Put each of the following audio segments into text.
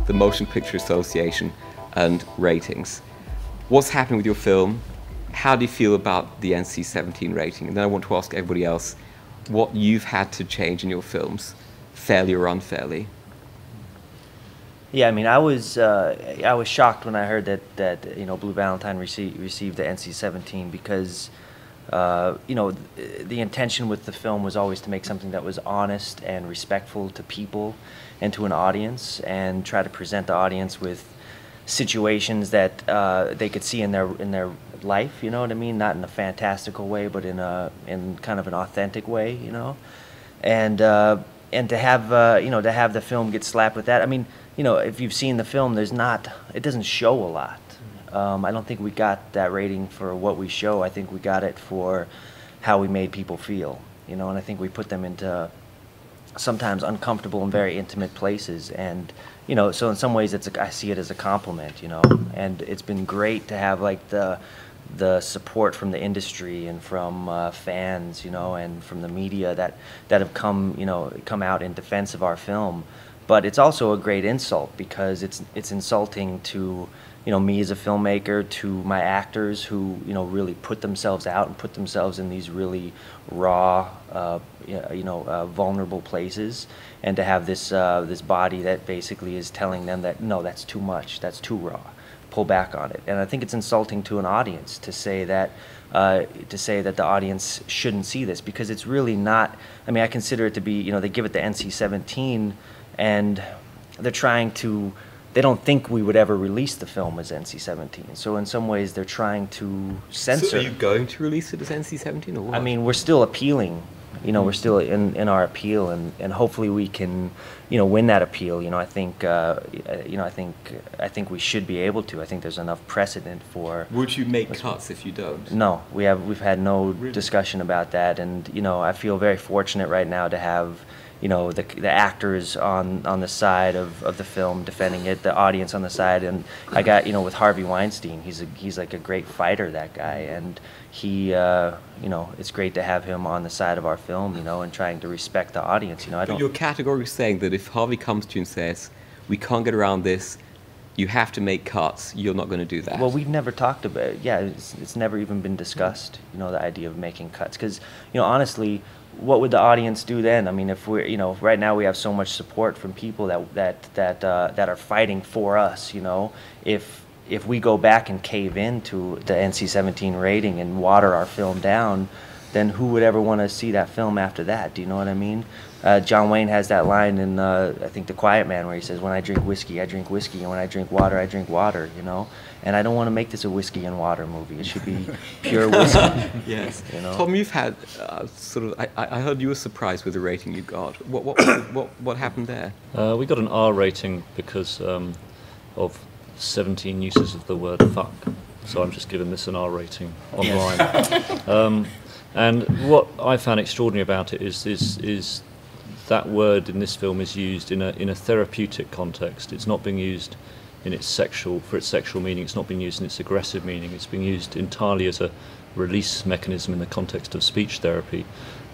the Motion Picture Association and ratings. What's happening with your film? How do you feel about the NC-17 rating? And then I want to ask everybody else what you've had to change in your films, fairly or unfairly. Yeah, I mean, I was shocked when I heard that you know, Blue Valentine received the NC-17 because you know, the intention with the film was always to make something that was honest and respectful to people and to an audience, and try to present the audience with situations that they could see in their life. You know what I mean? Not in a fantastical way, but in kind of an authentic way. You know, and to have you know, to have the film get slapped with that. I mean, you know, if you've seen the film, it doesn't show a lot. I don't think we got that rating for what we show. I think we got it for how we made people feel, you know, and I think we put them into sometimes uncomfortable and very intimate places. And, you know, so in some ways I see it as a compliment, you know, and it's been great to have like the support from the industry and from fans, you know, and from the media that have come out in defense of our film. But it's also a great insult because it's insulting to, you know, me as a filmmaker, to my actors who, you know, really put themselves out and put themselves in these really raw, vulnerable places, and to have this this body that basically is telling them that no, that's too much, that's too raw, pull back on it. And I think it's insulting to an audience to say that the audience shouldn't see this, because it's really not. I mean, I consider it to be, you know, they give it the NC-17, and they're trying to. They don't think we would ever release the film as NC-17. So in some ways, they're trying to censor. So are you going to release it as NC-17 or what? I mean, we're still appealing. You know, we're still in our appeal, and hopefully we can, you know, win that appeal. You know, I think, I think we should be able to. I think there's enough precedent for. Would you make cuts if you don't? No, we've had no discussion about that, and you know, I feel very fortunate right now to have, you know, the actors on the side of the film defending it, the audience on the side, and I got, you know, with Harvey Weinstein, he's like a great fighter, that guy, and he, you know, it's great to have him on the side of our film, you know, and trying to respect the audience, you know. But you're categorically saying that if Harvey comes to you and says, we can't get around this, you have to make cuts, you're not going to do that? Well, we've never talked about it. Yeah, it's never even been discussed, you know, the idea of making cuts, because, you know, honestly, what would the audience do then? I mean, if we're, you know, right now we have so much support from people that are fighting for us, you know. If we go back and cave into the NC-17 rating and water our film down, then who would ever want to see that film after that? Do you know what I mean? John Wayne has that line in, I think, The Quiet Man, where he says, when I drink whiskey, I drink whiskey, and when I drink water, you know? And I don't want to make this a whiskey and water movie. It should be pure whiskey. Yes. You know? Tom, you've had sort of, I heard you were surprised with the rating you got. What happened there? We got an R rating because of 17 uses of the word fuck. So I'm just giving this an R rating online. Yes. And what I found extraordinary about it is that word in this film is used in a therapeutic context. It's not being used in its sexual meaning. It's not being used in its aggressive meaning. It's being used entirely as a release mechanism in the context of speech therapy.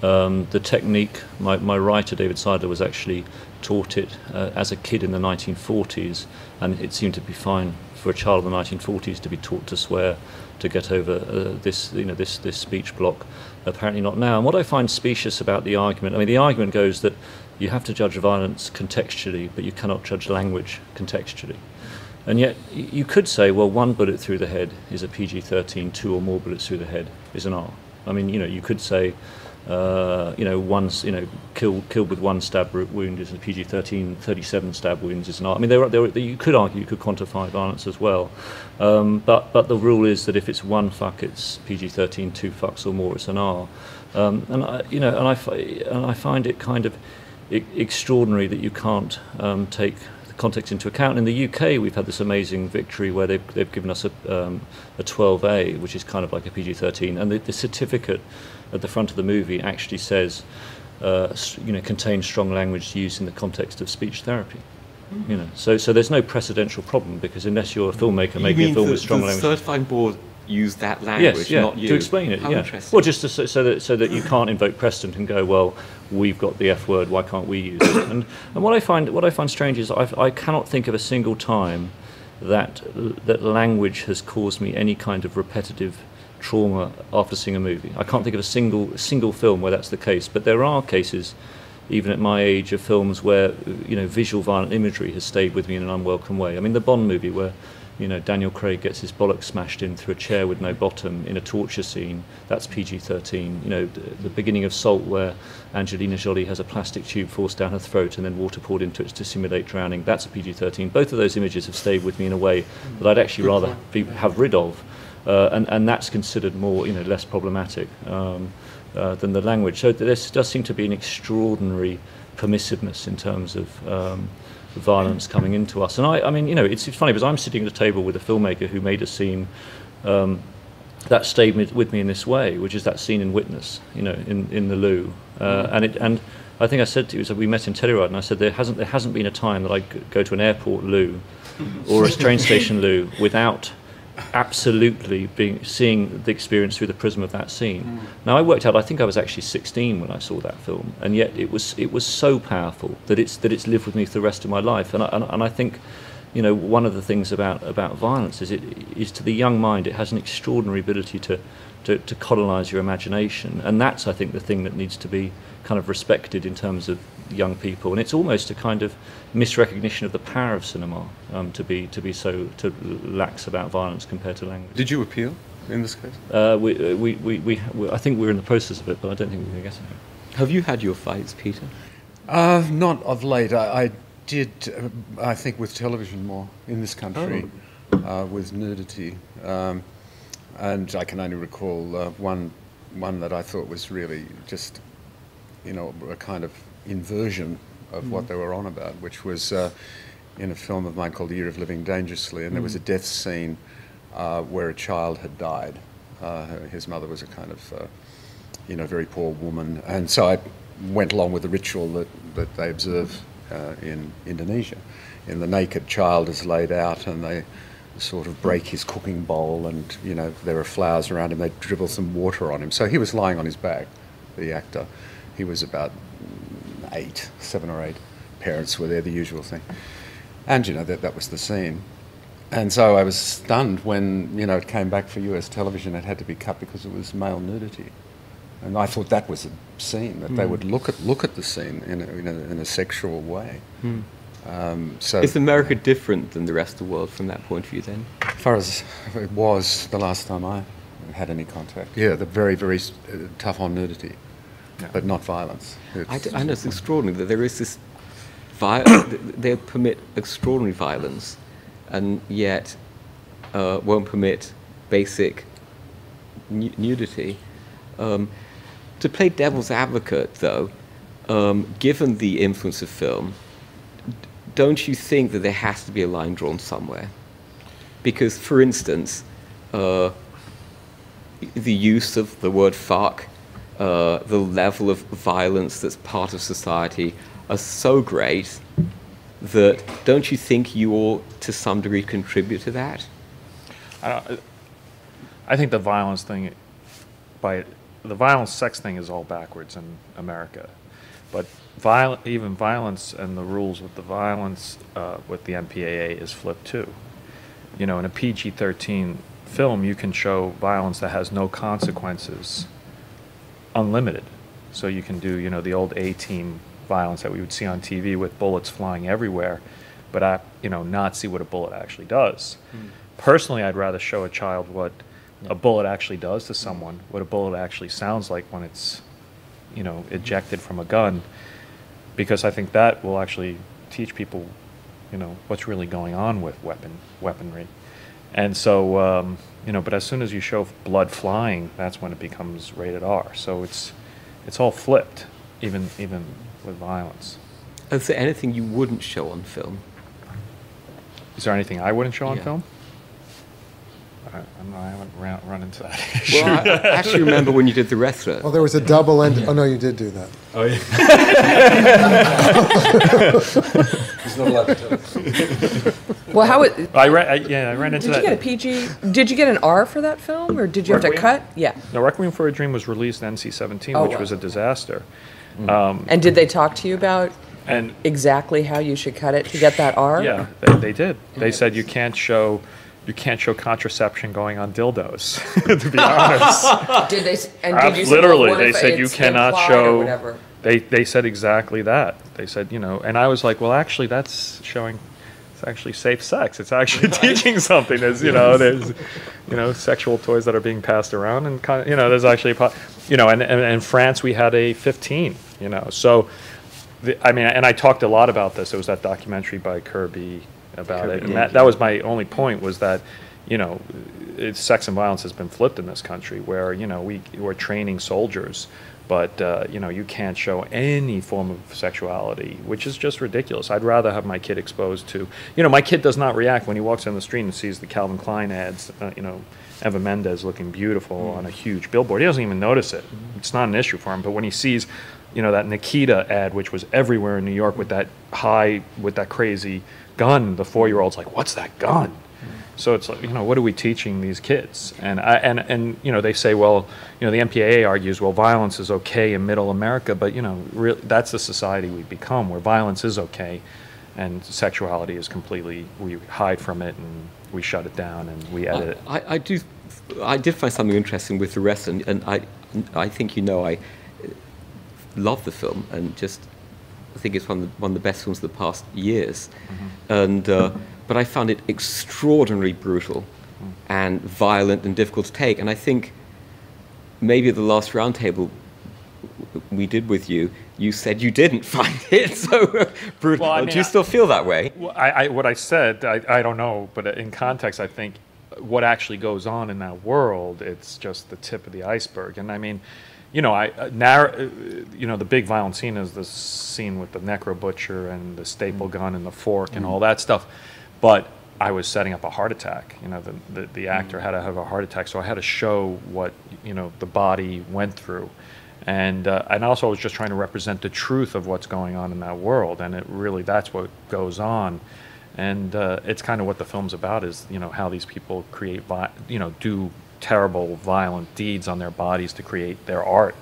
The technique, my writer David Seidler was actually taught it as a kid in the 1940s, and it seemed to be fine for a child in the 1940s to be taught to swear to get over this speech block. Apparently not now. And what I find specious about the argument, I mean, the argument goes that you have to judge violence contextually, but you cannot judge language contextually. And yet you could say, well, one bullet through the head is a PG-13, two or more bullets through the head is an R. I mean, you know, you could say, killed with one stab wound is a PG-13, 37 stab wounds is an R. I mean, you could argue you could quantify violence as well, but the rule is that if it's one fuck, it's PG-13, two fucks or more, it's an R. And I find it kind of extraordinary that you can't take the context into account. In the UK, we've had this amazing victory where they've given us a 12A, which is kind of like a PG-13, and the certificate at the front of the movie actually says, contains strong language used in the context of speech therapy. Mm-hmm. You know, so there's no precedential problem, because unless you're a filmmaker making a film with strong language. The certifying board use that language, yes, not you. to explain it. How yeah. interesting. Well, just to, so that you can't invoke precedent and go, well, we've got the F word, why can't we use it? And what I find strange is I cannot think of a single time that language has caused me any kind of repetitive trauma after seeing a movie. I can't think of a single film where that's the case, but there are cases, even at my age, of films where visual violent imagery has stayed with me in an unwelcome way. I mean, the Bond movie where Daniel Craig gets his bollocks smashed in through a chair with no bottom in a torture scene, that's PG-13. The beginning of Salt, where Angelina Jolie has a plastic tube forced down her throat and then water poured into it to simulate drowning, that's a PG-13. Both of those images have stayed with me in a way that I'd actually rather have rid of, and that's considered more, less problematic than the language. So there does seem to be an extraordinary permissiveness in terms of violence coming into us. And I mean, it's funny because I'm sitting at a table with a filmmaker who made a scene that stayed with me in this way, which is that scene in Witness, in the loo. And I think I said to you, so we met in Telluride, and I said there hasn't been a time that I go to an airport loo or a train station loo without absolutely seeing the experience through the prism of that scene. Now I worked out, I think I was actually 16 when I saw that film, and yet it was so powerful that it's lived with me for the rest of my life. And I think one of the things about violence is to the young mind it has an extraordinary ability to colonize your imagination, and that's, I think, the thing that needs to be kind of respected in terms of young people. And it's almost a kind of misrecognition of the power of cinema to be so lax about violence compared to language. Did you appeal in this case? I think we're in the process of it, but I don't think we're going to get it. Have you had your fights, Peter? Not of late. I did, I think, with television more in this country, with nudity. And I can only recall one that I thought was really just, a kind of inversion of what they were on about, which was in a film of mine called The Year of Living Dangerously, and there was a death scene where a child had died. His mother was a kind of, very poor woman, and so I went along with the ritual that they observe in Indonesia. And the naked child is laid out, and they sort of break his cooking bowl, and there are flowers around him. They dribble some water on him. So he was lying on his back, the actor. He was about 7 or 8. Parents were there, the usual thing. And that was the scene. And so I was stunned when it came back for US television. It had to be cut because it was male nudity. And I thought that was a scene, that they would look at the scene in a sexual way. So is America different than the rest of the world from that point of view then? As far as it was the last time I had any contact. Yeah, they're very, very tough on nudity, but not violence. I know, it's extraordinary that there is this they permit extraordinary violence and yet won't permit basic nudity. To play devil's advocate, though, given the influence of film, don't you think that there has to be a line drawn somewhere? Because, for instance, the use of the word fuck, the level of violence that's part of society are so great that don't you think you ought to some degree contribute to that? I think the violence thing, the violence sex thing is all backwards in America. But even violence and the rules with the violence with the MPAA is flipped too. In a PG-13 film, you can show violence that has no consequences, unlimited. So you can do, the old A-team violence that we would see on TV with bullets flying everywhere, but not see what a bullet actually does. Personally, I'd rather show a child what a bullet actually does to someone, what a bullet actually sounds like when it's ejected from a gun, because I think that will actually teach people, what's really going on with weaponry. And so, but as soon as you show blood flying, that's when it becomes rated R. So it's all flipped, even with violence. Is there anything you wouldn't show on film? Is there anything I wouldn't show on film? I haven't run into that Well, I actually remember when you did The Wrestler. Well, there was a double end. Oh no, you did do that. Oh yeah. He's not allowed to tell us. Well, how it, I ran into did that. you get a PG? Did you get an R for that film, or did you have to Requiem? cut? Yeah. No, Requiem for a Dream was released NC-17, Oh, which wow. was a disaster. And did they talk to you about And exactly how you should cut it to get that R? yeah, they did. They said you can't show contraception going on dildos. To be honest, Did they? And did you say, literally, well, what they if said you it's cannot implied or show. whatever? They said exactly that. They said, and I was like, well, actually, that's showing. It's actually safe sex. It's actually teaching something. There's sexual toys that are being passed around, and there's actually, and in France we had a 15. So, and I talked a lot about this. There was that documentary by Kirby about it, and that was my only point, was that, sex and violence has been flipped in this country, where we're training soldiers. But, you can't show any form of sexuality, which is just ridiculous. I'd rather have my kid exposed to, my kid does not react when he walks down the street and sees the Calvin Klein ads, Eva Mendes looking beautiful on a huge billboard. He doesn't even notice it. It's not an issue for him. But when he sees, that Nikita ad, which was everywhere in New York with that crazy gun, the 4-year-old's like, what's that gun? So it's like, what are we teaching these kids? And they say, well, the MPAA argues, well, violence is okay in middle America, but, that's the society we've become, where violence is okay and sexuality is completely, we hide from it and we shut it down and we edit it. I did find something interesting with The Rest, and I think I love the film, and I think it's one of the best films of the past years. And but I found it extraordinarily brutal and violent and difficult to take. And I think maybe at the last roundtable we did with you, you said you didn't find it so brutal. Well, Do you still feel that way? Well, what I said, I don't know, but in context, I think what actually goes on in that world, it's just the tip of the iceberg. And I mean, the big violent scene is the scene with the necro butcher and the staple gun and the fork and all that stuff. But I was setting up a heart attack. The actor had to have a heart attack, so I had to show what the body went through, and also I was just trying to represent the truth of what's going on in that world, and that's what goes on, and it's kind of what the film's about, is how these people create do terrible violent deeds on their bodies to create their art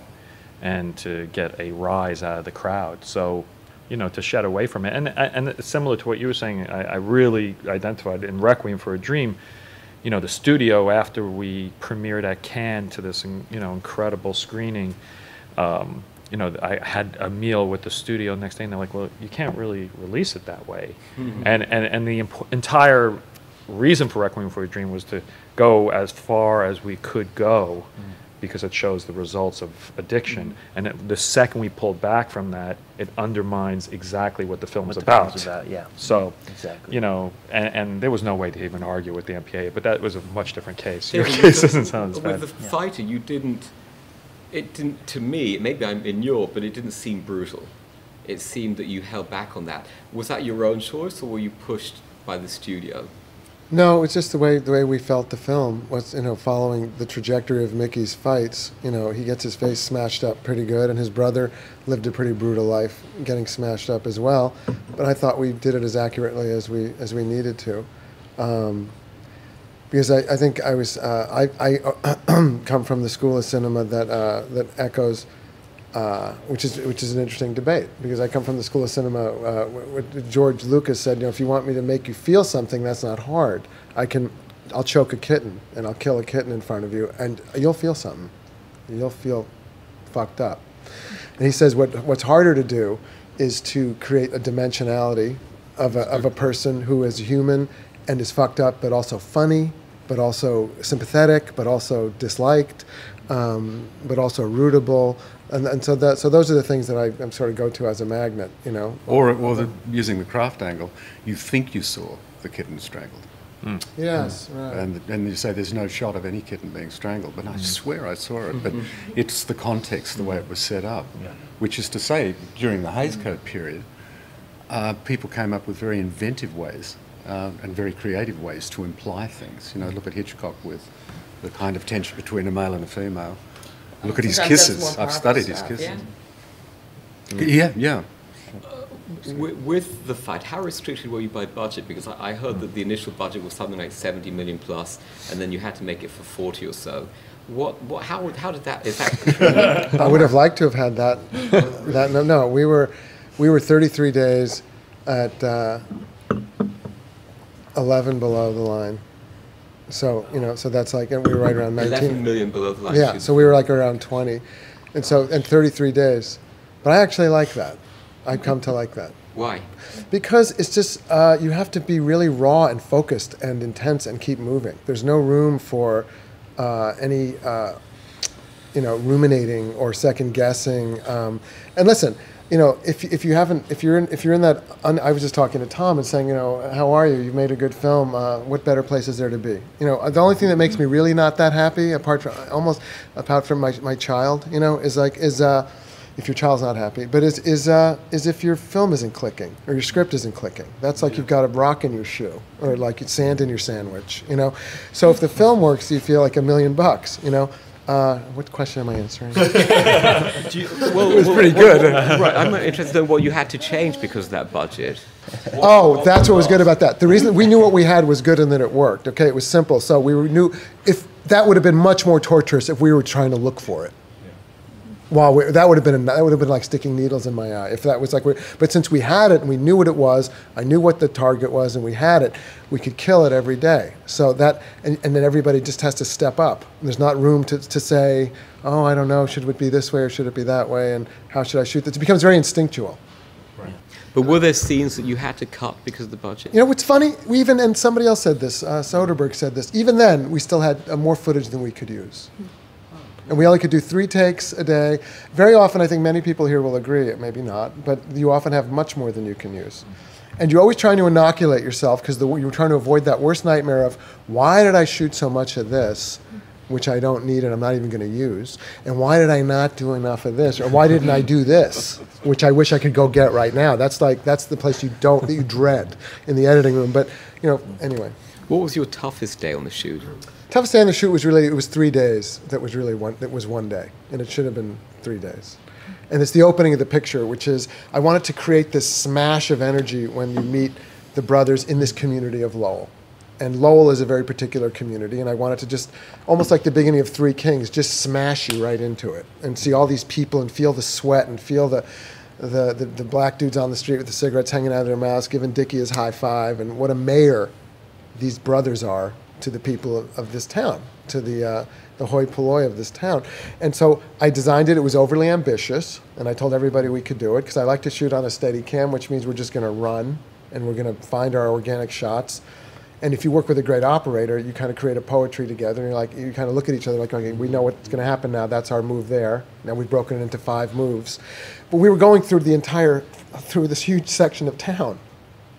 and to get a rise out of the crowd. So to shed away from it. And similar to what you were saying, I really identified in Requiem for a Dream, the studio, after we premiered at Cannes to this, incredible screening, I had a meal with the studio next day, and they're like, well, you can't really release it that way. And the entire reason for Requiem for a Dream was to go as far as we could go, because it shows the results of addiction. And the second we pulled back from that, it undermines exactly what the film's about. Yeah. So, exactly. And there was no way to even argue with the MPAA, but that was a much different case. Yeah, Your case doesn't sound as bad. With The Fighter, it didn't, to me, maybe I'm in Europe, but it didn't seem brutal. It seemed that you held back on that. Was that your own choice, or were you pushed by the studio? No, it's just the way we felt the film was, following the trajectory of Mickey's fights. He gets his face smashed up pretty good, and his brother lived a pretty brutal life, getting smashed up as well. But I thought we did it as accurately as we needed to, because I think I come from the school of cinema that echoes. Which is an interesting debate, because I come from the school of cinema. George Lucas said, if you want me to make you feel something, that's not hard. I'll choke a kitten and I'll kill a kitten in front of you, and you'll feel something. You'll feel fucked up. And he says what's harder to do is to create a dimensionality of a person who is human and is fucked up, but also funny, but also sympathetic, but also disliked, but also rootable. And so those are the things that I'm sort of go to as a magnet, Or using the craft angle, you think you saw the kitten strangled. Yes, right. And you say there's no shot of any kitten being strangled, but I swear I saw it. But it's the context, the way it was set up, which is to say, during the Hays Code period, people came up with very inventive ways and very creative ways to imply things. You know, look at Hitchcock with the kind of tension between a male and a female. Look at his Sometimes that's kisses. more I've studied his powerful kisses. stuff, Yeah. With the fight, how restricted were you by budget? Because I heard that the initial budget was something like 70 million plus, and then you had to make it for 40 or so. How did that? Is that? I would have liked to have had that. No, we were 33 days at 11 below the line. So so that's like, and we were right around 19. 11 million below the line. Yeah, so we were like around 20, and 33 days. But I actually like that. I've come to like that. Why? Because it's just, you have to be really raw and focused and intense and keep moving. There's no room for any, ruminating or second guessing. And listen, if you're in that, I was just talking to Tom and saying, how are you? You've made a good film. What better place is there to be? The only thing that makes me really not that happy, apart from my child, is if your child's not happy, but is if your film isn't clicking or your script isn't clicking. That's like you've got a rock in your shoe or like sand in your sandwich, So if the film works, you feel like $1 million, What question am I answering? It was pretty good. Right, I'm interested in what you had to change because of that budget. That's what was good about that. The reason we knew what we had was good and that it worked. Okay, it was simple. So we knew if that would have been much more torturous if we were trying to look for it. That would have been like sticking needles in my eye if that was like. But since we had it and we knew what it was, I knew what the target was, and we had it, we could kill it every day. So that and then everybody just has to step up. There's not room to say, oh, I don't know, should it be this way or should it be that way, and how should I shoot this? It becomes very instinctual. Right. But were there scenes that you had to cut because of the budget? What's funny? And somebody else said this. Soderbergh said this. Even then, we still had more footage than we could use. And we only could do 3 takes a day. Very often, I think many people here will agree, maybe not, but you often have much more than you can use. And you're always trying to inoculate yourself because you're trying to avoid that worst nightmare of, why did I shoot so much of this, which I don't need and I'm not even going to use? And why did I not do enough of this? Or why didn't I do this, which I wish I could go get right now? That's the place that you dread in the editing room. But, anyway. What was your toughest day on the shoot? Toughest day on the shoot was it was 3 days. That was one day, and it should have been 3 days. And it's the opening of the picture, which is I wanted to create this smash of energy when you meet the brothers in this community of Lowell. And Lowell is a very particular community, and I wanted to just, almost like the beginning of Three Kings, just smash you right into it and see all these people and feel the sweat and feel the black dudes on the street with the cigarettes hanging out of their mouths, giving Dickie his high five, and what a mayor these brothers are to the people of this town, to the hoi polloi of this town. And so I designed it. It was overly ambitious, and I told everybody we could do it because I like to shoot on a steady cam, which means we're just going to run and we're going to find our organic shots. And if you work with a great operator, you kind of create a poetry together, and you kind of look at each other like, okay, we know what's going to happen now. That's our move there. Now we've broken it into 5 moves. But we were going through through this huge section of town.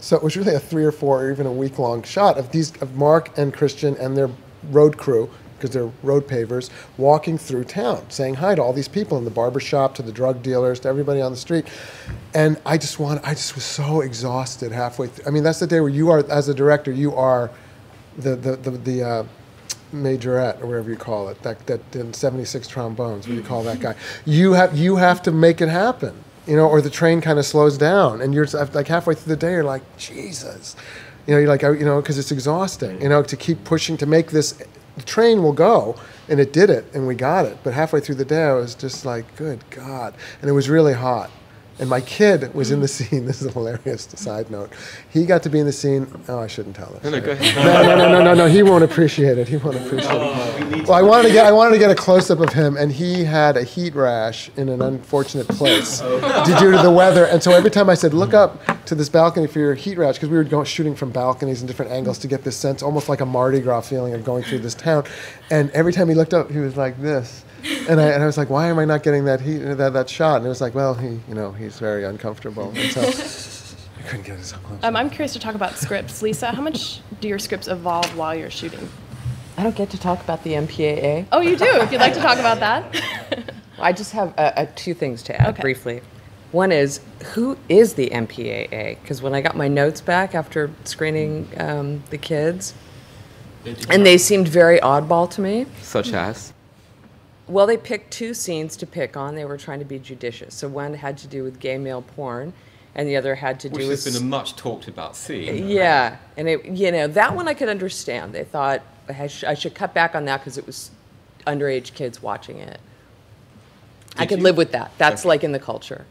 So it was really a 3 or 4 or even a week-long shot of Mark and Christian and their road crew, because they're road pavers, walking through town, saying hi to all these people in the barber shop, to the drug dealers, to everybody on the street. And I just was so exhausted halfway through. I mean, that's the day where you are, as a director, you are the majorette, or whatever you call it, that 76 trombones, what do you call that guy? You have to make it happen. Or the train kind of slows down, and you're like halfway through the day, you're like, Jesus, you're like, because it's exhausting, to keep pushing to make this. The train will go, and it did it, and we got it. But halfway through the day, I was just like, good God, and it was really hot. And my kid was in the scene. This is a hilarious side note. He got to be in the scene. Oh, I shouldn't tell this. No, go ahead. No. He won't appreciate it. Well, I wanted to get a close up of him, and he had a heat rash in an unfortunate place due to the weather. And so every time I said, look up to this balcony for your heat rash, because we were shooting from balconies and different angles to get this sense, almost like a Mardi Gras feeling of going through this town. And every time he looked up, he was like this. And I was like, why am I not getting that shot? And it was like, well, he's very uncomfortable. And so I couldn't get it up close. I'm curious to talk about scripts. Lisa, how much do your scripts evolve while you're shooting? I don't get to talk about the MPAA. Oh, you do? If you'd like to talk about that. I just have 2 things to add briefly. One is, who is the MPAA? Because when I got my notes back after screening the kids, and they seemed very oddball to me. Such as? Well, they picked two scenes to pick on. They were trying to be judicious. So one had to do with gay male porn, and the other had to do Which with... has been a much talked about scene. Yeah, and that one I could understand. They thought I should cut back on that because it was underage kids watching it. I could live with that. That's like in the culture.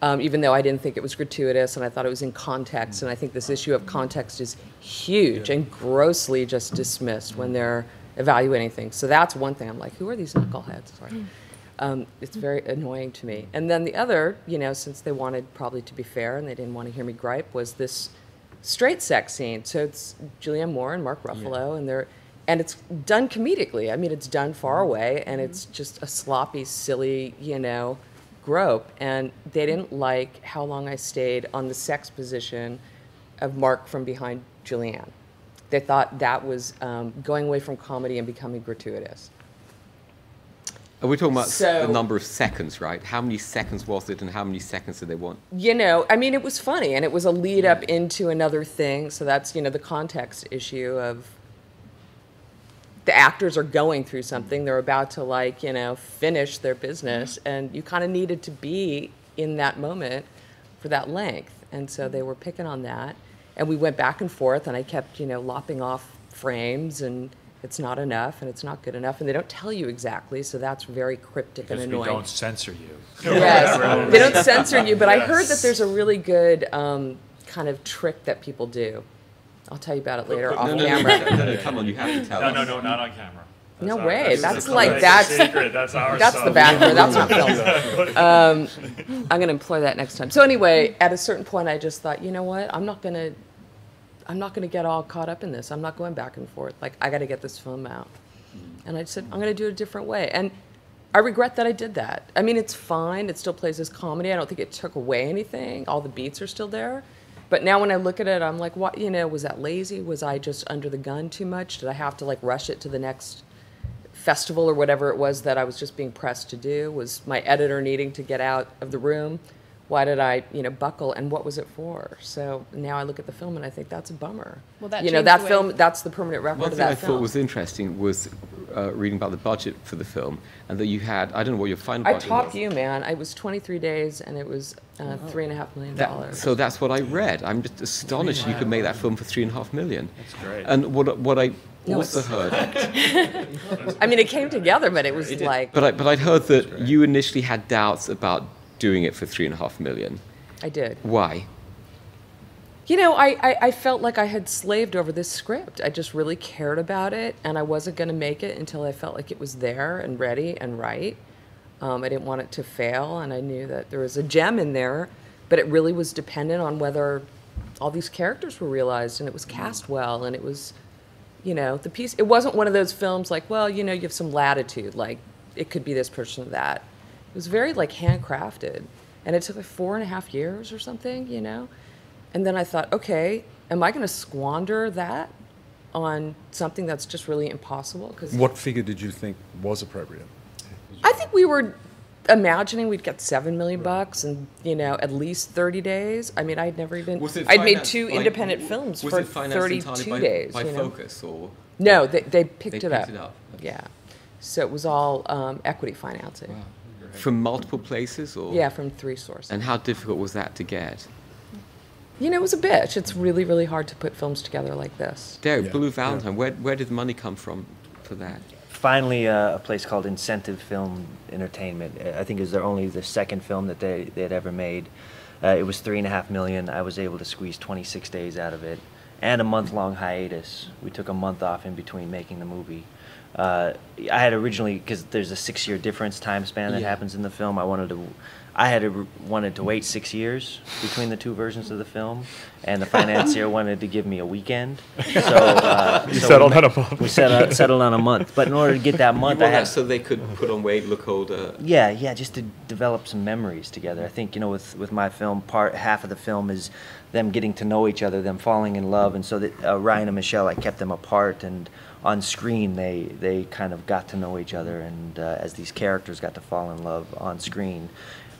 Even though I didn't think it was gratuitous, and I thought it was in context, and I think this issue of context is huge and grossly just dismissed when they're evaluating things. So that's one thing. I'm like, who are these knuckleheads? Sorry. It's very annoying to me. And then the other, since they wanted probably to be fair and they didn't want to hear me gripe, was this straight sex scene. So it's Julianne Moore and Mark Ruffalo, and it's done comedically. I mean, it's done far away, and it's just a sloppy, silly, grope. And they didn't like how long I stayed on the sex position of Mark from behind Julianne. They thought that was going away from comedy and becoming gratuitous. Are we talking about the number of seconds, right? How many seconds was it, and how many seconds did they want? I mean, it was funny, and it was a lead up into another thing. So that's, the context issue of the actors are going through something. They're about to, finish their business, and you kind of needed to be in that moment for that length. And so they were picking on that. And we went back and forth, and I kept, lopping off frames, and it's not enough, and it's not good enough, and they don't tell you exactly, so that's very cryptic and annoying. Because we don't censor you. Yes, they don't censor you, but I heard that there's a really good kind of trick that people do. I'll tell you about it later off camera. No, come on, you have to tell us. No, not on camera. No That's way. That's That's secret. That's our that's stuff. the backer. That's not film. I'm going to employ that next time. So anyway, at a certain point, I just thought, you know what? I'm not going to get all caught up in this. I'm not going back and forth. Like, I got to get this film out. And I said, I'm going to do it a different way. And I regret that I did that. I mean, it's fine. It still plays as comedy. I don't think it took away anything. All the beats are still there. But now when I look at it, I'm like, what? Was that lazy? Was I just under the gun too much? Did I have to rush it to the next festival or whatever it was that I was just being pressed to do? Was my editor needing to get out of the room? Why did I, buckle, and what was it for? So now I look at the film and I think that's a bummer. Well, that that film, that's the permanent record One of thing that I film. thought was interesting was reading about the budget for the film, and that you had, I don't know what your final budget was. I topped you, man. It was 23 days, and it was $3.5 million. So that's what I read. I'm just astonished you could make that film for $3.5 million. That's great. And what I also heard... I mean, it came together, but it was like... But I'd heard that you initially had doubts about doing it for $3.5 million. I did. Why? I felt like I had slaved over this script. I just really cared about it, and I wasn't going to make it until I felt like it was there and ready and right. I didn't want it to fail, and I knew that there was a gem in there, but it really was dependent on whether all these characters were realized, and it was cast well, and it was, the piece. It wasn't one of those films like, well, you have some latitude, like it could be this person or that. It was very handcrafted, and it took 4.5 years or something, And then I thought, okay, am I going to squander that on something that's just really impossible? Cause What figure did you think was appropriate? I think we were imagining we'd get $7 million and at least 30 days. I mean, I'd never even. I'd made 2 independent films for 32 days. By Focus or? No, they picked it up. Picked it up. Yeah, so it was all equity financing. Wow. From multiple places, or? Yeah, from 3 sources. And how difficult was that to get? It was a bitch. It's really, really hard to put films together like this. Darren, Blue Valentine, where did the money come from for that? Finally, a place called Incentive Film Entertainment. I think it was only the second film that they had ever made. It was $3.5 million. I was able to squeeze 26 days out of it, and a month-long hiatus. We took a month off in between making the movie. I had originally, because there's a 6-year difference time span that happens in the film. I wanted to wait 6 years between the 2 versions of the film, and the financier wanted to give me a weekend. So you settled on a month. We settled on a month, but in order to get that month, I had so they could put on weight, look older. Yeah, just to develop some memories together. I think with my film, half of the film is them getting to know each other, them falling in love, and so that Ryan and Michelle, I kept them apart, and on screen they kind of got to know each other, and as these characters got to fall in love on screen.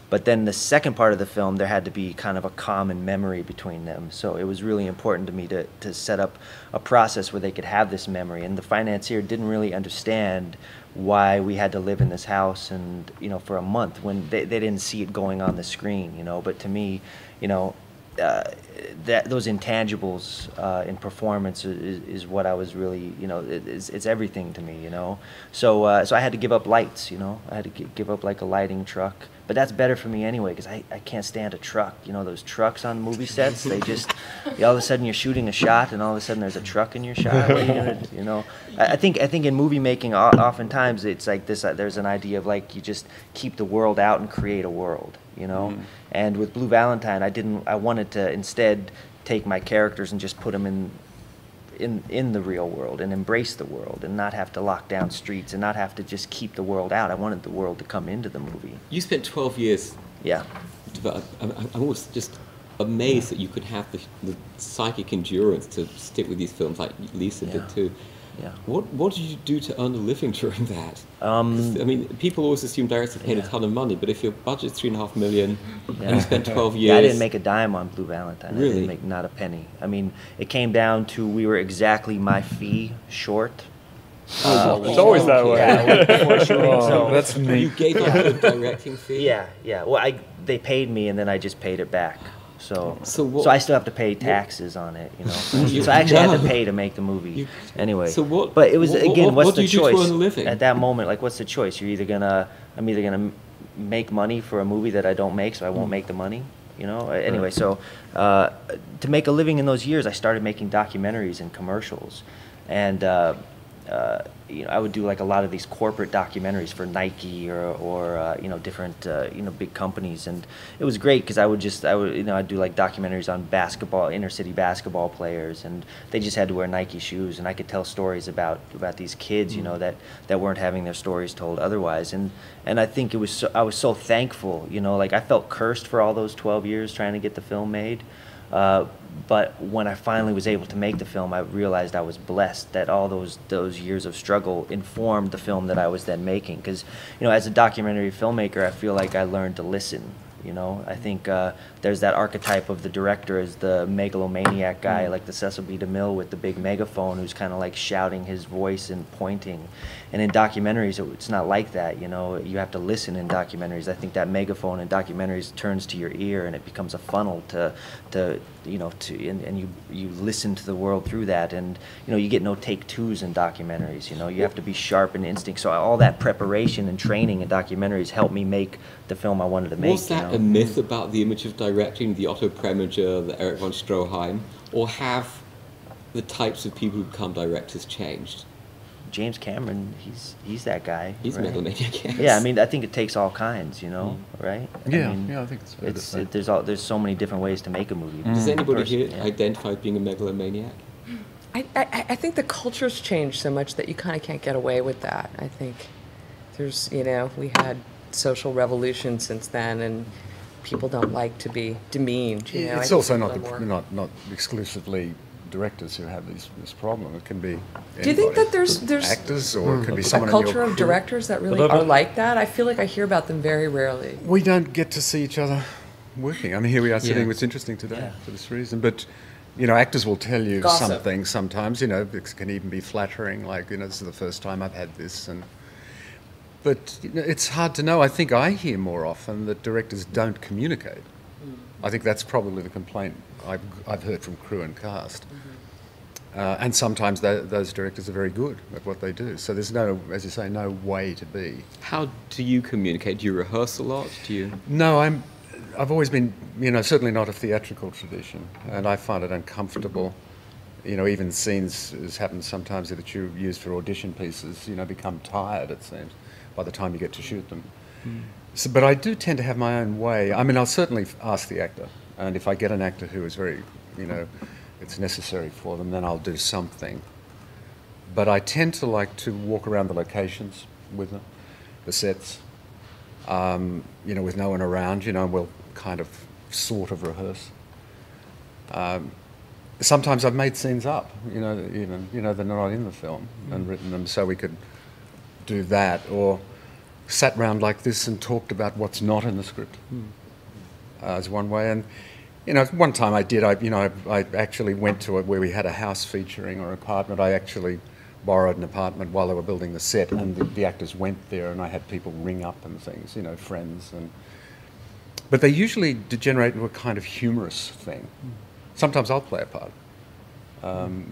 But then the second part of the film, there had to be kind of a common memory between them. So it was really important to me to set up a process where they could have this memory. And the financier didn't really understand why we had to live in this house and, you know, for a month when they didn't see it going on the screen, you know. But to me, you know, that those intangibles in performance is what I was really, you know, it's everything to me, you know. So I had to give up lights, you know. I had to give up like a lighting truck. But that's better for me anyway, because I can't stand a truck. You know, those trucks on movie sets, they just, all of a sudden you're shooting a shot, and all of a sudden there's a truck in your shot. What are you gonna, you know? I think in movie making, oftentimes it's like this. There's an idea of like you just keep the world out and create a world, you know. And with Blue Valentine, I wanted to instead take my characters and just put them in the real world and embrace the world and not have to lock down streets and not have to just keep the world out. I wanted the world to come into the movie. You spent 12 years. Yeah. I'm always just amazed that you could have the psychic endurance to stick with these films like Lisa did too. Yeah. What did you do to earn a living during that? I mean, people always assume directors paid a ton of money, but if your budget's $3.5 million and you spent 12 years... Yeah, I didn't make a dime on Blue Valentine. Really? I didn't make not a penny. I mean, it came down to we were exactly my fee short. It's always that way. Yeah, before shooting, so That's neat. You gave up the directing fee? Yeah. Well, they paid me, and then I just paid it back. So what- I still have to pay taxes on it, you know. So I actually had to pay to make the movie anyway. So what? But it was again, what's what do the you do to choice earn a living? at that moment? Like, what's the choice? I'm either gonna make money for a movie that I don't make, so I won't make the money. You know. Anyway, so to make a living in those years, I started making documentaries and commercials, and you know, I would do like a lot of these corporate documentaries for Nike or you know, different you know, big companies, and it was great because I'd do like documentaries on inner city basketball players, and they just had to wear Nike shoes, and I could tell stories about these kids, you know, that weren't having their stories told otherwise, and I think I was so thankful, you know, like I felt cursed for all those 12 years trying to get the film made. But when I finally was able to make the film, I realized I was blessed that all those years of struggle informed the film that I was then making. Because, you know, as a documentary filmmaker, I feel like I learned to listen. You know, I think there's that archetype of the director as the megalomaniac guy, like the Cecil B. DeMille with the big megaphone, who's kind of like shouting his voice and pointing. And in documentaries, it's not like that. You know, you have to listen in documentaries. I think that megaphone in documentaries turns to your ear, and it becomes a funnel to you know, and you listen to the world through that. And you know, you get no take twos in documentaries. You know, you have to be sharp and instinct. So all that preparation and training in documentaries helped me make the film I wanted to make. Was that a myth about the image of directing, the Otto Preminger, the Erich von Stroheim, or have the types of people who become directors changed? James Cameron, he's that guy. He's a right? megalomaniac, yes. Yeah, I mean, I think it takes all kinds, you know, right? Yeah, I mean, I think it's fair to say. there's so many different ways to make a movie. Does anybody here Yeah. identify with being a megalomaniac? I think the culture's changed so much that you kind of can't get away with that. I think there's, you know, we had social revolution since then, and people don't like to be demeaned. You know? It's also not exclusively directors who have this problem. It can be anybody. Do you think that there's actors, or it could be a someone in your culture of crew. directors that really are like that? I feel like I hear about them very rarely. We don't get to see each other working. I mean, here we are sitting. Yeah. It's interesting today Yeah. for this reason. But you know, actors will tell you Gossip. something sometimes. You know, it can even be flattering. Like, you know, this is the first time I've had this, but you know, it's hard to know. I think I hear more often that directors don't communicate. I think that's probably the complaint I've heard from crew and cast. And sometimes those directors are very good at what they do. So there's no, as you say, no way to be. How do you communicate? Do you rehearse a lot? Do you? No, I've always been, you know, certainly not a theatrical tradition, and I find it uncomfortable. You know, even scenes, as happens sometimes, that you use for audition pieces, you know, become tired, it seems, by the time you get to shoot them. So, but I do tend to have my own way. I mean, I'll certainly ask the actor, and if I get an actor who is very, you know, it's necessary for them, then I'll do something. But I tend to like to walk around the locations with them, the sets, you know, with no one around, you know, we'll kind of sort of rehearse. Sometimes I've made scenes up, you know, even, you know, they're not in the film, and written them so we could do that. Or sat round like this and talked about what's not in the script. As one way. And, you know, one time I did, I actually went to it where we had a house featuring or apartment. I actually borrowed an apartment while they were building the set, and the actors went there, and I had people ring up and things, you know, friends. But they usually degenerate into a kind of humorous thing. Sometimes I'll play a part,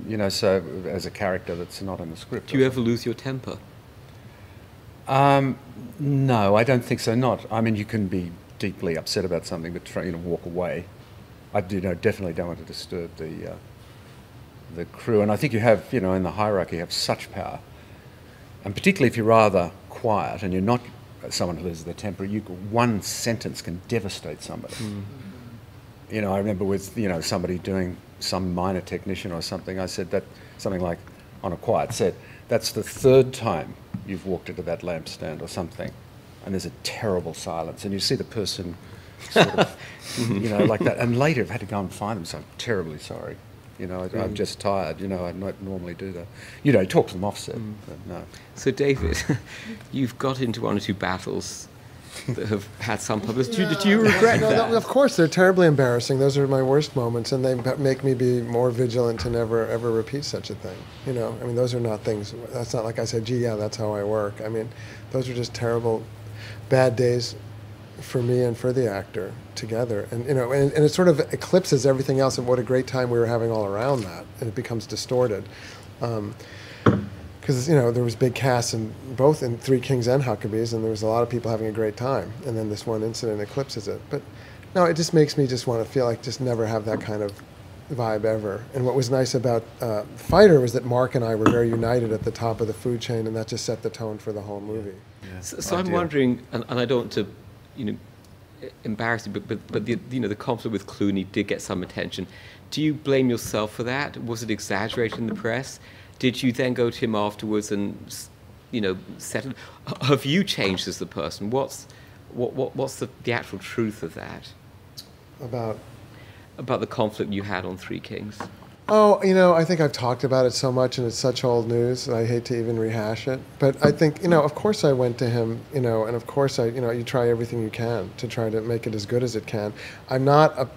you know, so as a character that's not in the script. Do you ever lose your temper? No, I don't think so. Not. I mean, you can be deeply upset about something, but try, you know, walk away. I definitely don't want to disturb the crew, and I think you have, you know, in the hierarchy, you have such power, and particularly if you're rather quiet and you're not someone who loses their temper, one sentence can devastate somebody. You know, I remember with, you know, somebody doing some minor technician or something, I said that something like on a quiet set, that's the third time you've walked into that lampstand or something, and there's a terrible silence, and you see the person sort of, you know, like that, and later I've had to go and find them, so I'm terribly sorry. You know, I'm just tired, you know, I don't normally do that. You know, talk to them offset, but no. So, David, you've got into one or two battles that have had some publicity. Do you regret that? Of course, they're terribly embarrassing. Those are my worst moments, and they make me be more vigilant to never, ever repeat such a thing. You know, I mean, those are not things, that's not like I said, gee, yeah, that's how I work. I mean, those are just terrible, bad days for me and for the actor together, and you know, and it sort of eclipses everything else, and what a great time we were having all around that, and it becomes distorted, because you know there was big casts in both in Three Kings and Huckabees, and there was a lot of people having a great time, and then this one incident eclipses it. But no, it just makes me just want to feel like just never have that kind of vibe ever. And what was nice about Fighter was that Mark and I were very united at the top of the food chain, and that just set the tone for the whole movie. Yeah. So I'm wondering, and I don't want to, you know, embarrassing, but the, you know, the conflict with Clooney did get some attention. Do you blame yourself for that? Was it exaggerated in the press? Did you then go to him afterwards and, you know, settle? Have you changed as the person? What's the actual truth of that? About the conflict you had on Three Kings? Oh, you know, I think I've talked about it so much, and it's such old news that I hate to even rehash it. But I think, you know, of course I went to him, you know, and of course you know, you try everything you can to try to make it as good as it can. I'm not a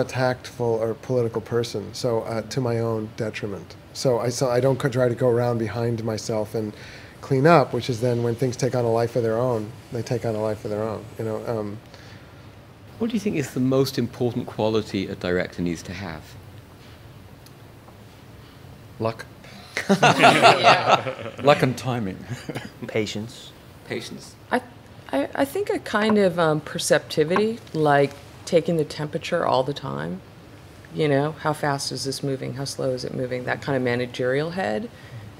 tactful or political person, so to my own detriment. So I don't try to go around behind myself and clean up, which is then when things take on a life of their own, they take on a life of their own, you know. What do you think is the most important quality a director needs to have? Luck. Yeah. Luck and timing. Patience. Patience. I think a kind of perceptivity, like taking the temperature all the time. You know, how fast is this moving? How slow is it moving? That kind of managerial head.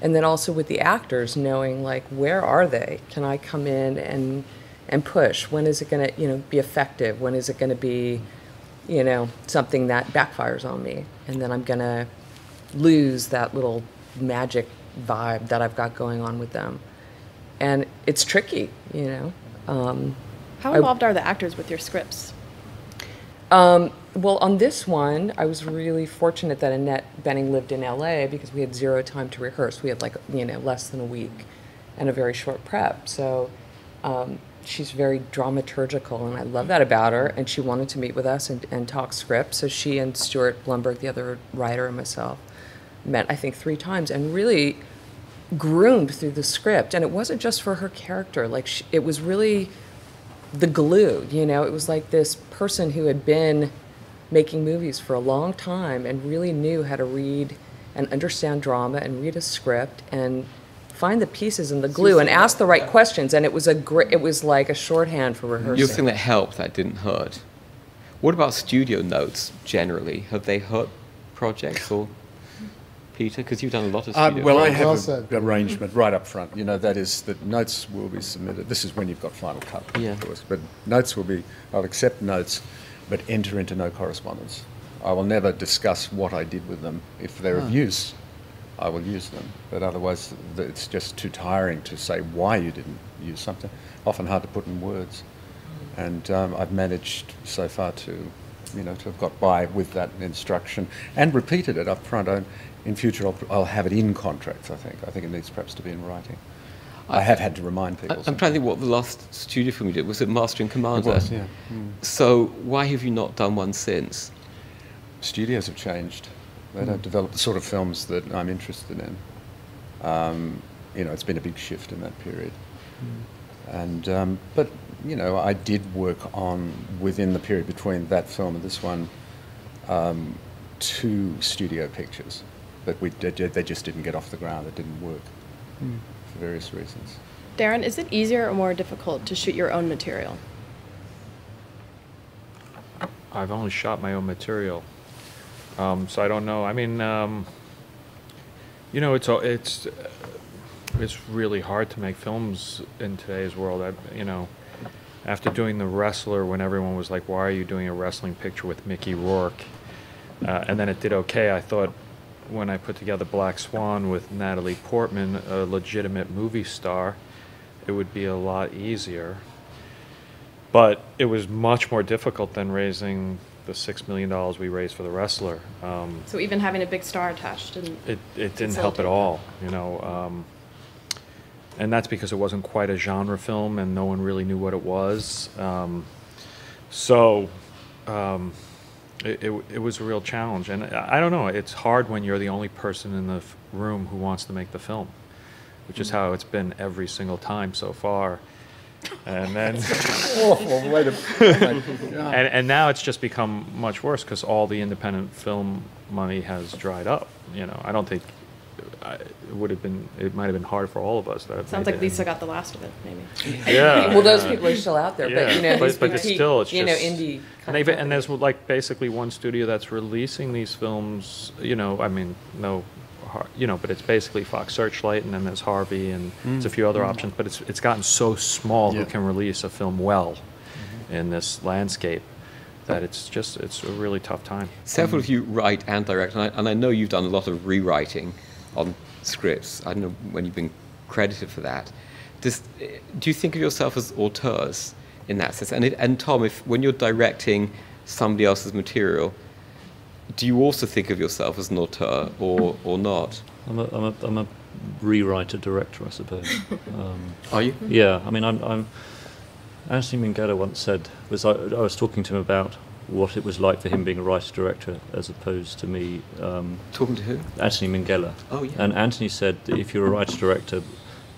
And then also with the actors, knowing, like, where are they? Can I come in and push? When is it going to, you know, be effective? When is it going to be, you know, something that backfires on me? And then I'm going to lose that little magic vibe that I've got going on with them. And it's tricky, you know. How involved are the actors with your scripts? Well, on this one, I was really fortunate that Annette Bening lived in LA because we had zero time to rehearse. We had, like, you know, less than a week and a very short prep. So she's very dramaturgical, and I love that about her. And she wanted to meet with us and talk script. So she and Stuart Blumberg, the other writer, and myself met, I think, 3 times and really groomed through the script. And it wasn't just for her character. Like, it was really the glue, you know. It was like this person who had been making movies for a long time and really knew how to read and understand drama and read a script and find the pieces in the glue and ask the right questions. And it was it was like a shorthand for rehearsing. You're saying that helped, that didn't hurt. What about studio notes generally? Have they hurt projects, or Peter? Because you've done a lot of studio Well, I notes. have an arrangement right up front. You know, that is that notes will be submitted. This is when you've got final cut, Yeah. of course. But notes will be, I'll accept notes, but enter into no correspondence. I will never discuss what I did with them. If they're of use, I will use them. But otherwise, it's just too tiring to say why you didn't use something. Often hard to put in words. And I've managed so far to, you know, to have got by with that instruction and repeated it up front. in future I'll have it in contracts, I think. I think it needs perhaps to be in writing. I have had to remind people. I'm trying to think what the last studio film you did. Was it Master and Commander? It was, yeah. So why have you not done one since? Studios have changed. They don't develop the sort of films that I'm interested in. It's been a big shift in that period. And but I did work on, within the period between that film and this one, 2 studio pictures, but they just didn't get off the ground. It didn't work for various reasons. Darren, is it easier or more difficult to shoot your own material? I've only shot my own material, so I don't know. I mean, it's really hard to make films in today's world. After doing The Wrestler, when everyone was like, "Why are you doing a wrestling picture with Mickey Rourke?" And then it did okay. I thought when I put together Black Swan with Natalie Portman, a legitimate movie star, it would be a lot easier. But it was much more difficult than raising the $6 million we raised for The Wrestler. So even having a big star attached didn't... It didn't help at all, and that's because it wasn't quite a genre film and no one really knew what it was. It was a real challenge. And I don't know, it's hard when you're the only person in the room who wants to make the film, which is how it's been every single time so far. And then and now it's just become much worse because all the independent film money has dried up. I don't think it might have been hard for all of us. Sounds like Lisa got the last of it, maybe. Yeah. Well, those people are still out there, yeah. but but it's still, it's just, indie. And there's like basically one studio that's releasing these films. But it's basically Fox Searchlight, and then there's Harvey, and there's a few other options. But it's gotten so small who can release a film well in this landscape that it's a really tough time. Several of you write and direct, and I know you've done a lot of rewriting on scripts. I don't know when you've been credited for that. Do you think of yourself as auteurs in that sense? And Tom, when you're directing somebody else's material, do you also think of yourself as an auteur or not? I'm a rewriter director, I suppose. Are you? Yeah, I mean, I'm Anthony Minghella once said, I was talking to him about what it was like for him being a writer-director as opposed to me. Talking to who? Anthony Minghella. Oh, yeah. And Anthony said that if you're a writer-director,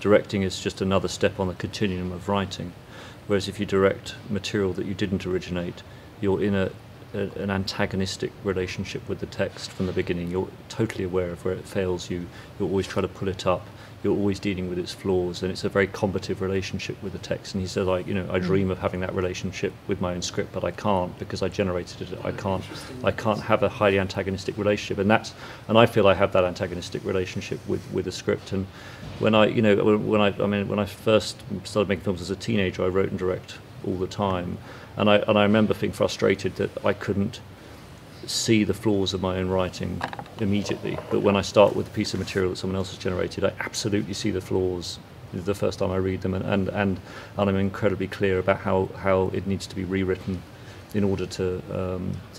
directing is just another step on the continuum of writing. Whereas if you direct material that you didn't originate, you're in an antagonistic relationship with the text from the beginning. You're totally aware of where it fails you. You'll always try to pull it up. You're always dealing with its flaws, and it's a very combative relationship with the text. And he said, I dream of having that relationship with my own script, but I can't because I generated it. I can't have a highly antagonistic relationship, and I feel I have that antagonistic relationship with the script. And when I first started making films as a teenager, I wrote and directed all the time, and I remember being frustrated that I couldn't see the flaws of my own writing immediately, but when I start with a piece of material that someone else has generated, I absolutely see the flaws the first time I read them, and I'm incredibly clear about how it needs to be rewritten in order to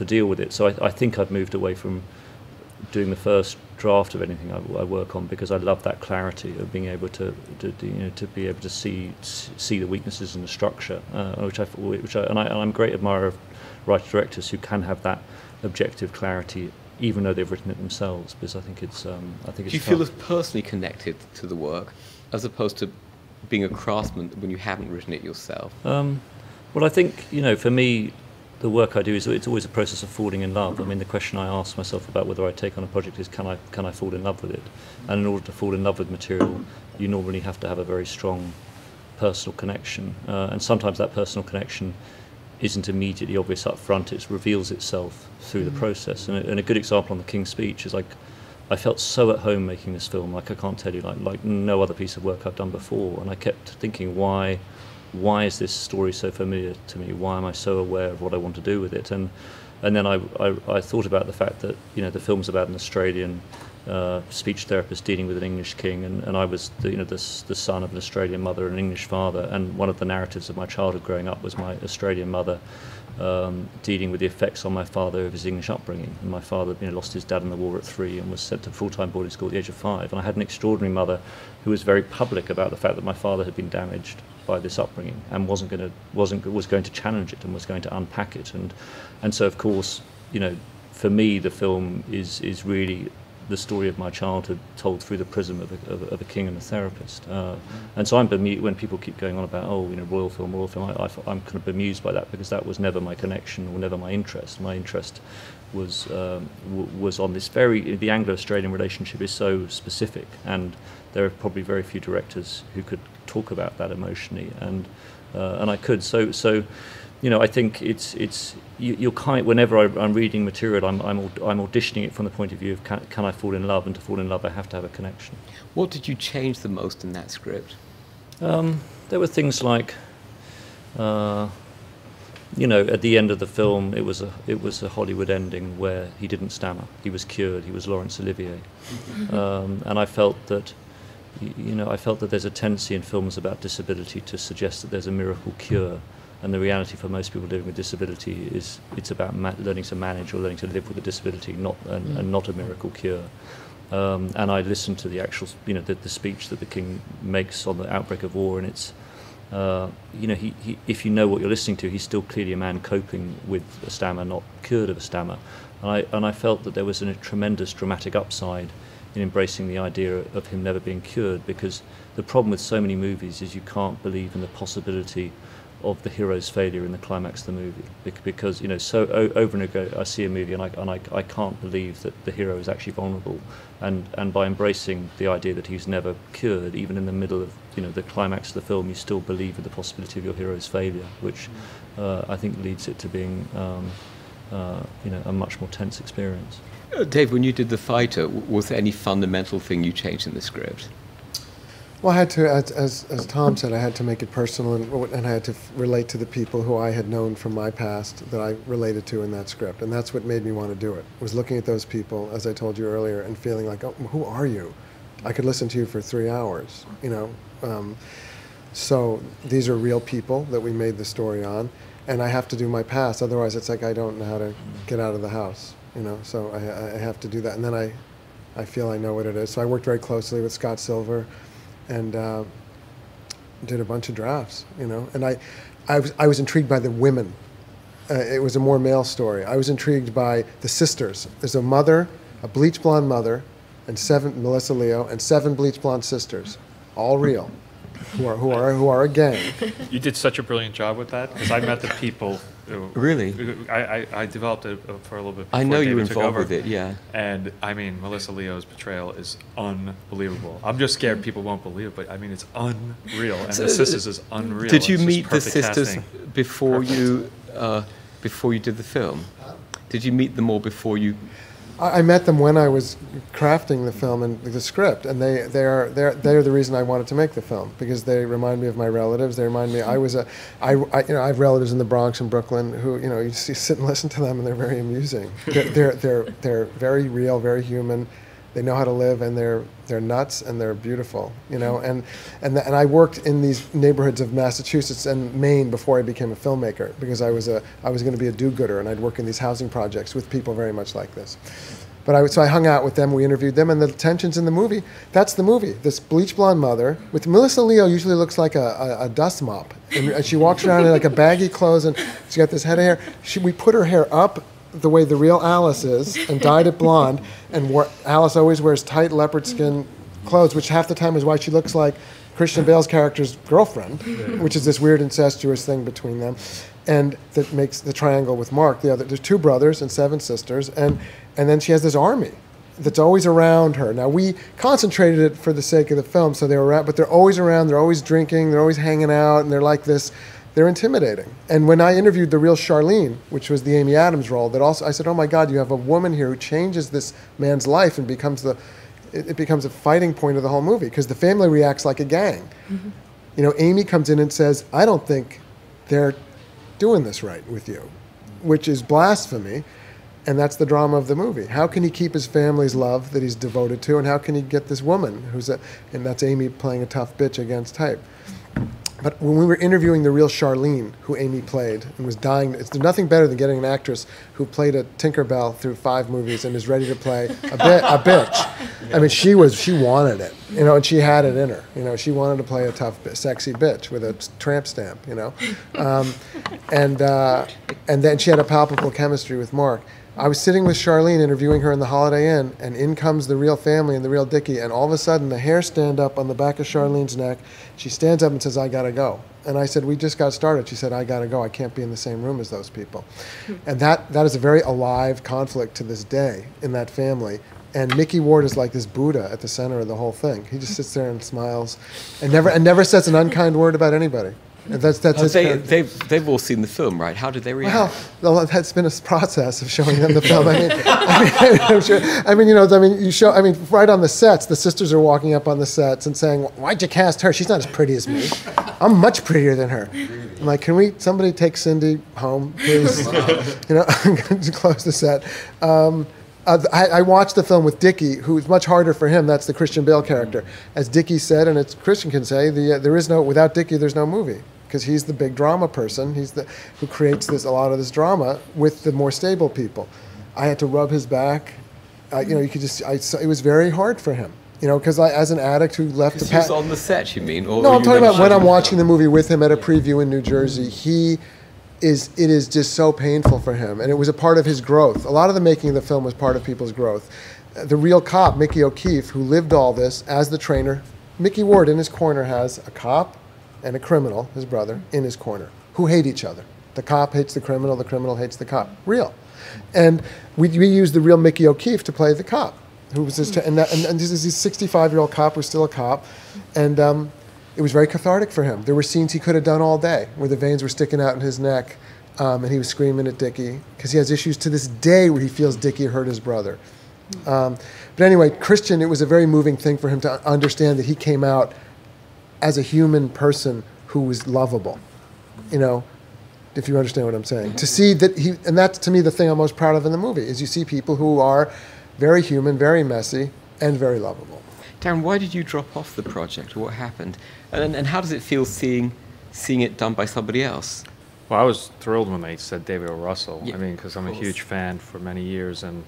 deal with it. So I think I've moved away from doing the first draft of anything I work on because I love that clarity of being able to be able to see the weaknesses in the structure, and I'm a great admirer of writer directors who can have that objective clarity, even though they've written it themselves, because I think it's. Do you feel as personally connected to the work, as opposed to being a craftsman when you haven't written it yourself? Well, I think for me, the work I do it's always a process of falling in love. I mean, the question I ask myself about whether I take on a project is can I fall in love with it? And in order to fall in love with material, you normally have to have a very strong personal connection, and sometimes that personal connection isn't immediately obvious up front. It reveals itself through the process. And a good example on The King's Speech is I felt so at home making this film, I can't tell you, like no other piece of work I've done before. And I kept thinking, why is this story so familiar to me? Why am I so aware of what I want to do with it? And then I thought about the fact that the film's about an Australian speech therapist dealing with an English king, and I was the son of an Australian mother and an English father, and one of the narratives of my childhood growing up was my Australian mother dealing with the effects on my father of his English upbringing. And my father lost his dad in the war at 3 and was sent to full-time boarding school at the age of 5, and I had an extraordinary mother who was very public about the fact that my father had been damaged by this upbringing and was going to challenge it and was going to unpack it, and so of course for me the film is really the story of my childhood told through the prism of a king and a therapist, and so I'm bemused when people keep going on about royal film. I'm kind of bemused by that, because that was never my connection or never my interest. My interest was on this the Anglo-Australian relationship is so specific, and there are probably very few directors who could talk about that emotionally, and I could. So I think you're whenever I'm reading material, I'm auditioning it from the point of view of can I fall in love, and to fall in love I have to have a connection. What did you change the most in that script? There were things like, at the end of the film, it was a Hollywood ending where he didn't stammer. He was cured. He was Laurence Olivier, and I felt that. I felt that there's a tendency in films about disability to suggest that there's a miracle cure, and the reality for most people living with disability is it's about learning to manage or learning to live with a disability, and not a miracle cure. And I listened to the actual, the speech that the king makes on the outbreak of war, and it's, he if you know what you're listening to, he's still clearly a man coping with a stammer, not cured of a stammer. And I felt that there was a tremendous dramatic upside in embracing the idea of him never being cured, because the problem with so many movies is you can't believe in the possibility of the hero's failure in the climax of the movie, because so over and over I see a movie and I can't believe that the hero is actually vulnerable, and by embracing the idea that he's never cured, even in the middle of the climax of the film, you still believe in the possibility of your hero's failure, which I think leads it to being a much more tense experience. Dave, when you did The Fighter, was there any fundamental thing you changed in the script? Well, I had to, as Tom said, I had to make it personal, and I had to relate to the people who I had known from my past that I related to in that script, and that's what made me want to do it. Was looking at those people, as I told you earlier, and feeling like, oh, who are you? I could listen to you for 3 hours, So these are real people that we made the story on, and I have to do my past. Otherwise, it's like I don't know how to get out of the house. So I have to do that, and then I feel I know what it is. So I worked very closely with Scott Silver, and did a bunch of drafts, And I was intrigued by the women. It was a more male story. I was intrigued by the sisters. There's a mother, a bleach blonde mother, and 7 Melissa Leo, and 7 bleach blonde sisters, all real, who are a gang. You did such a brilliant job with that, because I met the people. Really? I developed it for a little bit. I know you were involved with it, yeah. And I mean, Melissa Leo's portrayal is unbelievable. I'm just scared people won't believe it, but I mean, it's unreal. And the sisters is unreal. Did you It's meet just the perfect sisters casting. before you did the film? Did you meet them all before you? I met them when I was crafting the film and the script, and they're the reason I wanted to make the film, because they remind me of my relatives. They remind me I have relatives in the Bronx and Brooklyn who you sit and listen to them, and they're very amusing. They're very real, very human. They know how to live, and they're nuts, and they're beautiful, And I worked in these neighborhoods of Massachusetts and Maine before I became a filmmaker, because I was going to be a do-gooder, and I'd work in these housing projects with people very much like this. But so I hung out with them, we interviewed them, and the tensions in the movie. That's the movie. This bleach blonde mother with Melissa Leo usually looks like a dust mop, and she walks around in like a baggy clothes, and she's got this head of hair. We put her hair up the way the real Alice is, and dyed it blonde, and Alice always wears tight leopard skin clothes, which half the time is why she looks like Christian Bale's character's girlfriend, which is this weird incestuous thing between them, and that makes the triangle with Mark. There's 2 brothers and 7 sisters, and then she has this army that's always around her. Now, we concentrated it for the sake of the film, so they were around, but they're always around, they're always drinking, they're always hanging out, and they're like this. They're intimidating. And when I interviewed the real Charlene, which was the Amy Adams role, I said, oh my God, you have a woman here who changes this man's life and becomes a fighting point of the whole movie, because the family reacts like a gang. Mm-hmm. Amy comes in and says, I don't think they're doing this right with you, which is blasphemy. And that's the drama of the movie. How can he keep his family's love that he's devoted to, and how can he get this woman and that's Amy playing a tough bitch against type. But when we were interviewing the real Charlene, who Amy played, and was dying, there's nothing better than getting an actress who played a Tinkerbell through 5 movies and is ready to play a bitch. I mean, she wanted it, and she had it in her. She wanted to play a tough, sexy bitch with a tramp stamp, and then she had a palpable chemistry with Mark. I was sitting with Charlene interviewing her in the Holiday Inn, and in comes the real family and the real Dickie, and all of a sudden the hair stand up on the back of Charlene's neck. She stands up and says, "I gotta go." And I said, "We just got started." She said, "I gotta go. I can't be in the same room as those people." And that is a very alive conflict to this day in that family. And Mickey Ward is like this Buddha at the center of the whole thing. He just sits there and smiles, and never says an unkind word about anybody. And that's his character. They've all seen the film, right? How did they react? Well, that's been a process of showing them the film. I'm sure. Right on the sets, the sisters are walking up on the sets and saying, "Why'd you cast her? She's not as pretty as me. I'm much prettier than her." I'm like, "Can somebody take Cindy home, please?" To close the set. I watched the film with Dickie, who's much harder for him. That's the Christian Bale character. As Dickie said, and it's Christian can say, without Dickie, there's no movie. Because he's the big drama person. He's who creates a lot of this drama with the more stable people. I had to rub his back. You could just. It was very hard for him. Because as an addict who left. He was on the set, you mean? No, I'm talking about when I'm watching the movie with him at a preview in New Jersey. It is just so painful for him, and it was a part of his growth. A lot of the making of the film was part of people's growth. The real cop, Mickey O'Keefe, who lived all this as the trainer. Mickey Ward in his corner has a cop and a criminal, his brother, in his corner, who hate each other. The cop hates the criminal hates the cop. Real. And we used the real Mickey O'Keefe to play the cop, who was this, and this is this 65-year-old cop who's still a cop, and it was very cathartic for him. There were scenes he could have done all day, where the veins were sticking out in his neck, and he was screaming at Dickie, because he has issues to this day where he feels Dickie hurt his brother. But anyway, Christian, it was a very moving thing for him to understand that he came out as a human person who was lovable, if you understand what I'm saying. To see that and that's to me the thing I'm most proud of in the movie, is you see people who are very human, very messy, and very lovable. Darren, why did you drop off the project? What happened? And how does it feel seeing it done by somebody else? Well, I was thrilled when they said David O. Russell. Yeah, because I'm a huge fan for many years, and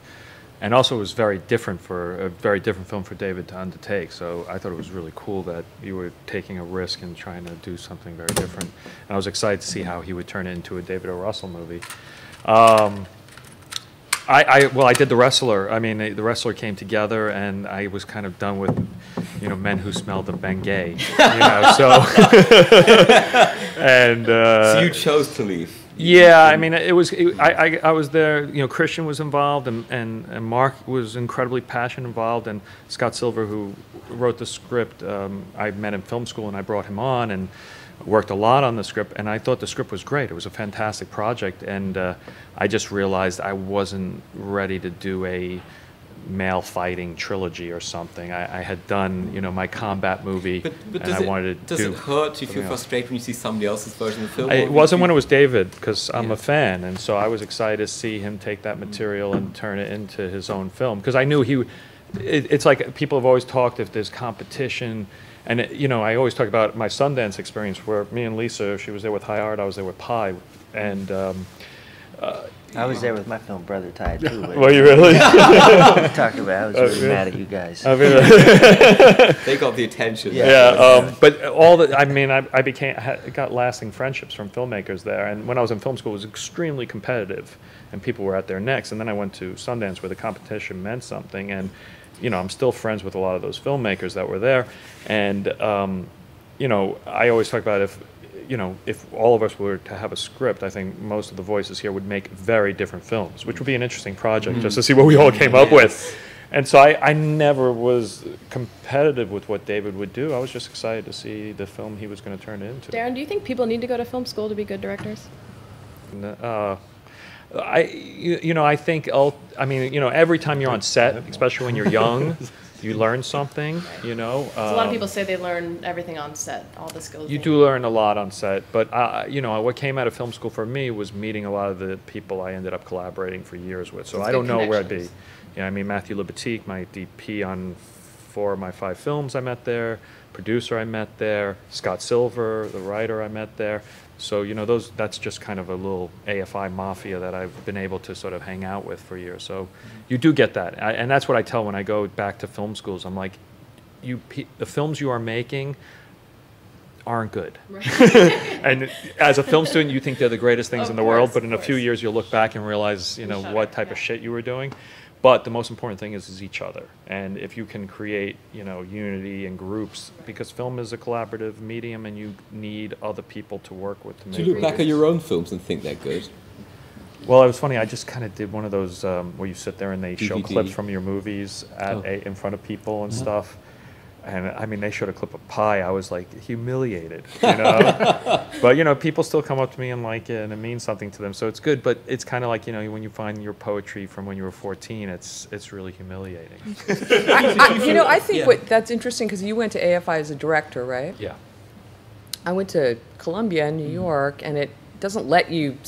also it was very different film for David to undertake. So I thought it was really cool that you were taking a risk and trying to do something very different. And I was excited to see how he would turn it into a David O. Russell movie. I did The Wrestler. The Wrestler came together, and I was kind of done with, men who smelled the Bengay. So. So you chose to leave. Yeah, it was. I was there. Christian was involved, and Mark was incredibly passionate involved, and Scott Silver, who wrote the script. I met in film school, and I brought him on, and worked a lot on the script, and I thought the script was great. It was a fantastic project, and I just realized I wasn't ready to do a male fighting trilogy or something. I had done, my combat movie, but and I wanted to do. Does it hurt? Do you feel frustrated when you see somebody else's version of the film? It wasn't when it was David, because I'm a fan, and so I was excited to see him take that material and turn it into his own film, because I knew it's like people have always talked, if there's competition. And I always talk about my Sundance experience, where me and Lisa, she was there with High Art, I was there with Pi, and I was there with my film Brother Tide too. Were you really? Talk about. I was really mad at you guys. They got the attention. But all that I got lasting friendships from filmmakers there. And when I was in film school, it was extremely competitive, and people were at their necks. And then I went to Sundance, where the competition meant something, and I'm still friends with a lot of those filmmakers that were there, and I always talk about if all of us were to have a script, I think most of the voices here would make very different films, which would be an interesting project just to see what we all came up with. And so I never was competitive with what David would do. I was just excited to see the film he was going to turn it into. Darren, do you think people need to go to film school to be good directors? I think every time you're on set, especially when you're young, you learn something, you know. So a lot of people say they learn everything on set, all the skills. You they do need. learn a lot on set, but you know, what came out of film school for me was meeting a lot of the people I ended up collaborating for years with. So It's I good don't know where I'd be. connections. Yeah, I mean, Matthew Libatique, my DP on 4 of my 5 films, I met there. Producer, I met there. Scott Silver, the writer, I met there. So, you know, that's just kind of a little AFI mafia that I've been able to sort of hang out with for years. So you do get that. And that's what I tell when I go back to film schools. I'm like, the films you are making aren't good. Right. And as a film student, you think they're the greatest things Of in the world, course, but in a of few course. years you'll look back and realize, you know, Each what other, type of yeah. shit you were doing. But the most important thing is each other. And if you can create, you know, unity and groups, because film is a collaborative medium and you need other people to work with to make Do you look back at your own films and think they're good? Well, it was funny. I just kind of did one of those where you sit there and they show DVD. clips from your movies in front of people and stuff. And I mean, they showed a clip of Pie. I was like humiliated, you know. But you know, people still come up to me and like it, and it means something to them. So it's good. But it's kind of like, you know, when you find your poetry from when you were 14, it's really humiliating. I think Yeah. that's interesting because you went to AFI as a director, right? Yeah. I went to Columbia in New York, and it doesn't let you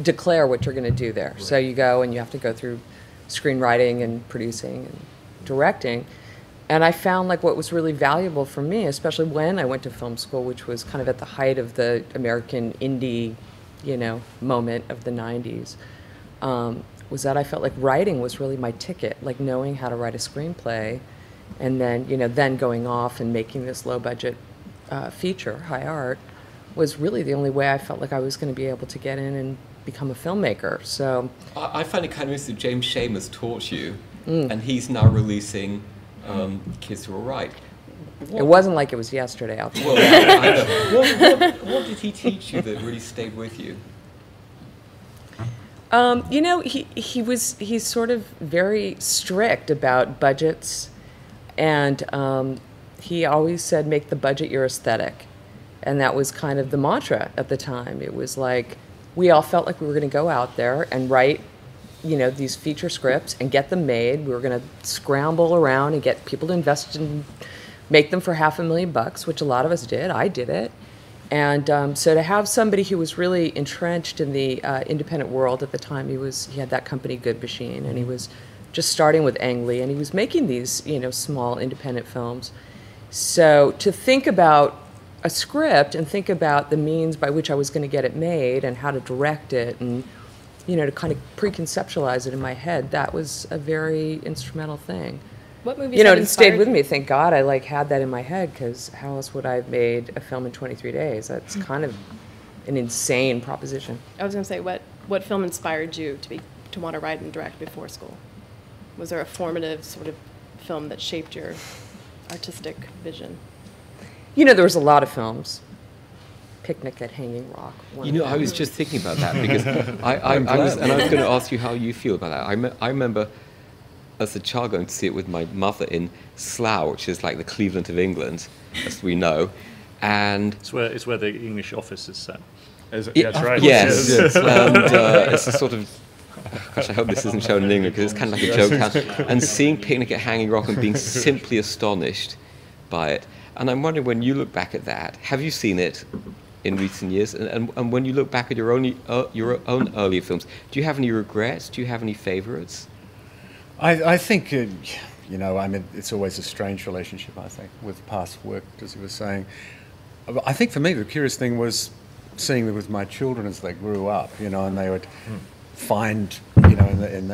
declare what you're going to do there. So you go and you have to go through screenwriting and producing and directing. And I found like what was really valuable for me, especially when I went to film school, which was kind of at the height of the American indie, you know, moment of the 90s, was that I felt like writing was really my ticket, like knowing how to write a screenplay, and then, you know, then going off and making this low budget feature, high art, was really the only way I felt like I was going to be able to get in and become a filmmaker. So I find it kind of interesting. James Schamer's taught you, and he's now releasing Kids Who Are Right. it wasn't like it was yesterday out there. Well, I know. What did he teach you that really stayed with you? You know, he's sort of very strict about budgets, and he always said, make the budget your aesthetic. And that was kind of the mantra at the time. It was like, we all felt like we were going to go out there and write, you know, these feature scripts and get them made. We were going to scramble around and get people to invest in, make them for $500,000, which a lot of us did. I did it. And so to have somebody who was really entrenched in the independent world at the time, he had that company, Good Machine, and he was just starting with Ang Lee, and he was making these, you know, small independent films. So to think about a script and think about the means by which I was going to get it made and how to direct it and, you know, to kind of pre-conceptualize it in my head, that was a very instrumental thing. What movies You know, have it stayed inspired with you? me. Thank God I like had that in my head, because how else would I have made a film in 23 days? That's kind of an insane proposition. I was going to say, what film inspired you to want to write and direct before school? Was there a formative sort of film that shaped your artistic vision? You know, there was a lot of films. Picnic at Hanging Rock. one You of know, I them. was just thinking about that because I was going to ask you how you feel about that. I remember as a child going to see it with my mother in Slough, which is like the Cleveland of England, as we know, and It's where the English office is set. Yeah, that's right. yes, and it's a sort of. Gosh, I hope this isn't shown in England because it's kind of like a joke town. And seeing Picnic at Hanging Rock and being simply astonished by it. And I'm wondering, when you look back at that, have you seen it in recent years? And when you look back at your own earlier films, do you have any regrets? Do you have any favourites? I think, you know, I mean, it's always a strange relationship, I think, with past work, as you were saying. I think for me, the curious thing was seeing them with my children as they grew up, you know, and they would find, you know,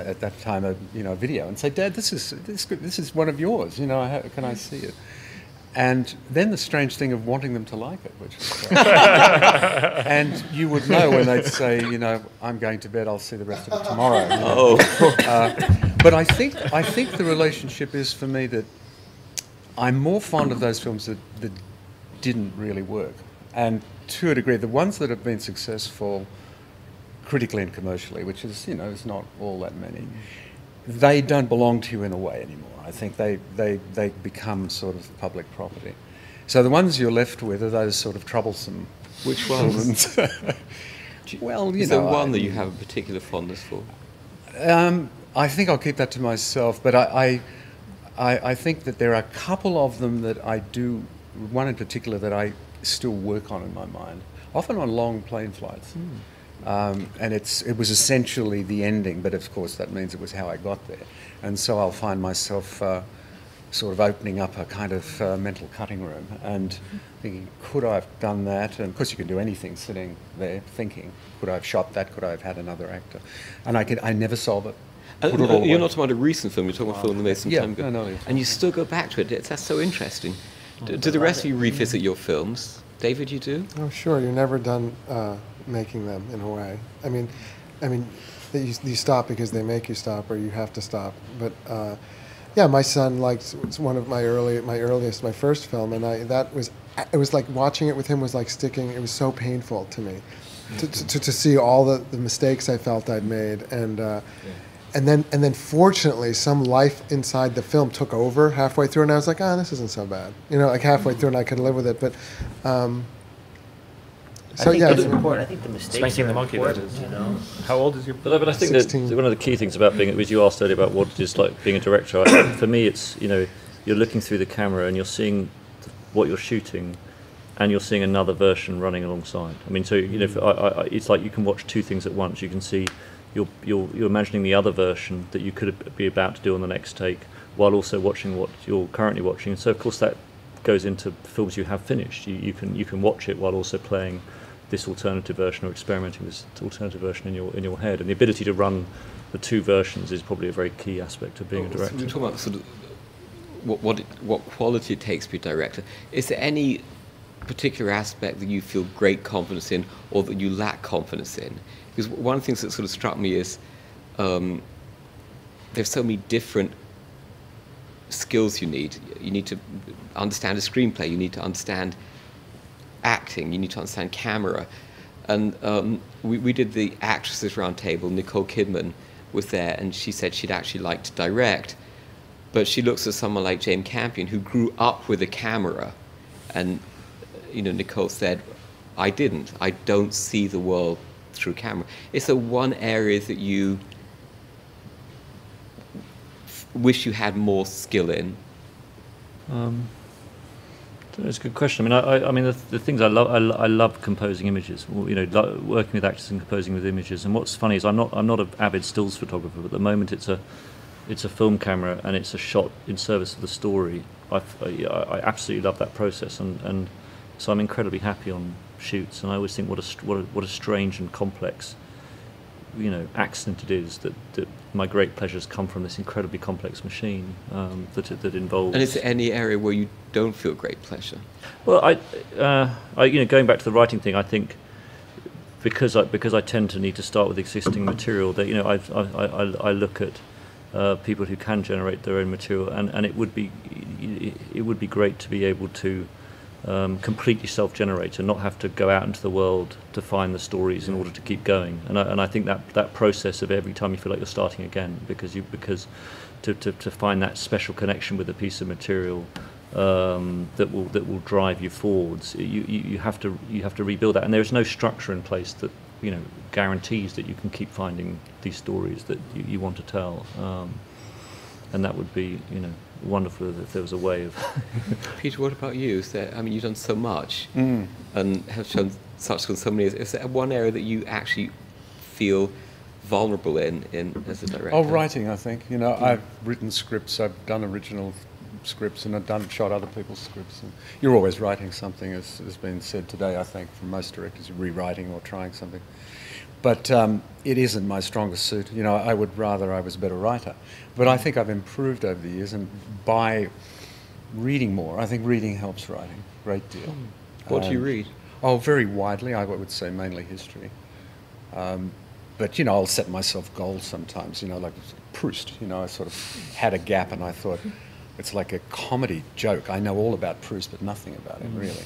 at that time, a video and say, Dad, this is one of yours, you know, how can I see it? And then the strange thing of wanting them to like it, which was great. And you would know when they'd say, you know, I'm going to bed, I'll see the rest of it tomorrow. You know? But I think the relationship is for me that I'm more fond of those films that didn't really work. And to a degree, the ones that have been successful critically and commercially, which is, you know, is not all that many, they don't belong to you in a way anymore. I think they become sort of public property. So the ones you're left with are those sort of troublesome. Which ones? Well, you Is know, there one that you have a particular fondness for? I think I'll keep that to myself. But I I think that there are a couple of them that I do, one in particular that I still work on in my mind, often on long plane flights. And it was essentially the ending, but of course that means it was how I got there. And so I'll find myself sort of opening up a kind of mental cutting room and thinking, could I have done that? And of course you can do anything sitting there thinking, could I have shot that? Could I have had another actor? And I never solve it. You're not talking about a recent film, you're talking about a film that made some time ago. No, and you still go back to it. That's so interesting. Do the rest of you revisit your films? David, you do? Oh, sure. You're never done making them, in a way. I mean, you stop because they make you stop, or you have to stop. But yeah, my son likes. It's one of my first film, and it was like watching it with him was like sticking. It was so painful to me, to see all the mistakes I felt I'd made, and then fortunately some life inside the film took over halfway through, and I was like, this isn't so bad, like halfway through, and I could live with it. But so yeah, it's important. I think the mistakes Spanking are the monkey, important, that is. How old is your? But I think that 16. one of the key things about being, as you asked earlier about what it is like being a director, for me it's, you're looking through the camera and you're seeing what you're shooting, and you're seeing another version running alongside. I mean, so it's like you can watch two things at once. You can see you're imagining the other version that you could be about to do on the next take, while also watching what you're currently watching. And so of course that goes into films you have finished. You can watch it while also playing this alternative version or experimenting with this alternative version in your head. And the ability to run the two versions is probably a very key aspect of being a director. So we're talking about sort of what quality it takes to be a director. Is there any particular aspect that you feel great confidence in, or that you lack confidence in? Because one of the things that sort of struck me is there's so many different skills you need. You need to understand a screenplay, you need to understand acting, you need to understand camera. And we did the Actresses Roundtable. Nicole Kidman was there, and she said she'd actually like to direct, but she looks at someone like Jane Campion, who grew up with a camera, and Nicole said, I didn't. I don't see the world through camera. Is there one area that you wish you had more skill in? That's a good question. I mean, the things I love composing images. Working with actors and composing with images. And what's funny is I'm not an avid stills photographer, but at the moment it's a film camera and it's a shot in service of the story. I absolutely love that process, and so I'm incredibly happy on shoots. And I always think what a strange and complex accident it is that my great pleasures come from this incredibly complex machine that involves. And is there any area where you don't feel great pleasure? Well, going back to the writing thing, I think because I tend to need to start with existing material, that I look at people who can generate their own material, and it would be great to be able to completely self-generate and not have to go out into the world to find the stories in order to keep going. And I think that process of every time you feel like you're starting again, because to find that special connection with a piece of material that will drive you forwards, you have to rebuild that. And there is no structure in place that guarantees that you can keep finding these stories that you want to tell. And that would be wonderful if there was a way of. Peter, what about you? You've done so much and have shown such with so many. Is there one area that you actually feel vulnerable in as a director? Oh, writing, I think. I've written scripts, I've done original scripts, and I've shot other people's scripts. And you're always writing something, as has been said today, I think, from most directors, you're rewriting or trying something. But it isn't my strongest suit. I would rather I was a better writer. But I think I've improved over the years, and by reading more, I think reading helps writing a great deal. What do you read? Oh, very widely. I would say mainly history. But, I'll set myself goals sometimes, like Proust. I sort of had a gap and I thought, it's like a comedy joke. I know all about Proust, but nothing about him, really.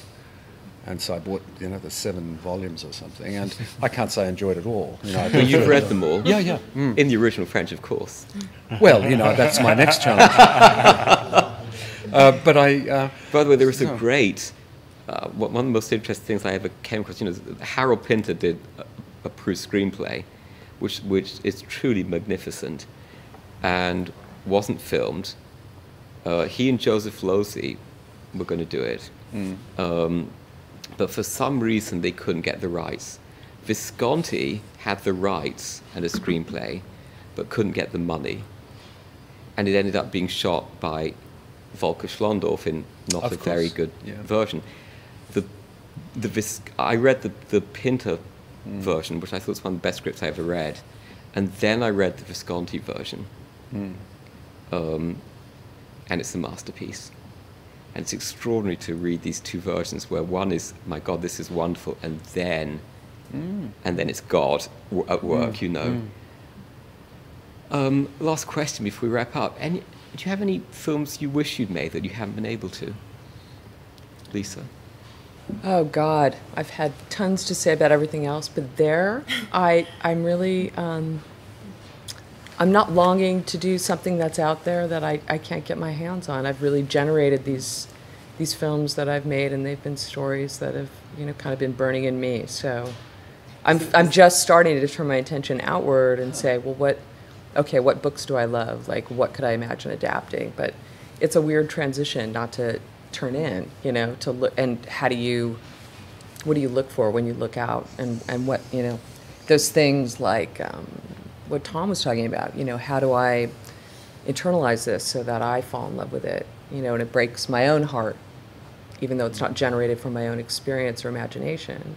And so I bought, the 7 volumes or something, and I can't say I enjoyed it all. But you've read them all? Yeah. In the original French, of course. Well, that's my next challenge. But I... By the way, there was a great... one of the most interesting things I ever came across, Harold Pinter did a Proust screenplay, which is truly magnificent, and wasn't filmed, he and Joseph Losey were going to do it. But for some reason, they couldn't get the rights. Visconti had the rights and a screenplay, but couldn't get the money. And it ended up being shot by Volker Schlondorf in not a very good version. I read the Pinter version, which I thought was one of the best scripts I ever read. And then I read the Visconti version. And it's a masterpiece. And it's extraordinary to read these two versions where one is, my God, this is wonderful, and then it's God at work, you know. Last question before we wrap up. Do you have any films you wish you'd made that you haven't been able to? Lisa? Oh, God. I've had tons to say about everything else, but I'm really... I'm not longing to do something that's out there that I can't get my hands on. I've really generated these films that I've made, and they've been stories that have, kind of been burning in me. So I'm just starting to turn my attention outward and say, well, what books do I love? Like, what could I imagine adapting? But it's a weird transition not to turn in, to look. And what do you look for when you look out? And what, those things like what Tom was talking about, how do I internalize this so that I fall in love with it, and it breaks my own heart, even though it's not generated from my own experience or imagination.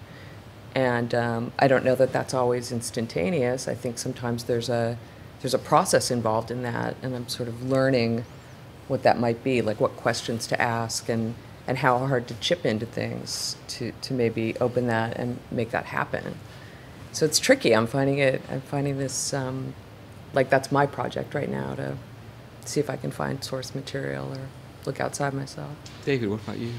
And I don't know that that's always instantaneous. I think sometimes there's a process involved in that, and I'm sort of learning what that might be, like what questions to ask and how hard to chip into things to maybe open that and make that happen. So it's tricky. I'm finding this, like that's my project right now, to see if I can find source material or look outside myself. David, what about you?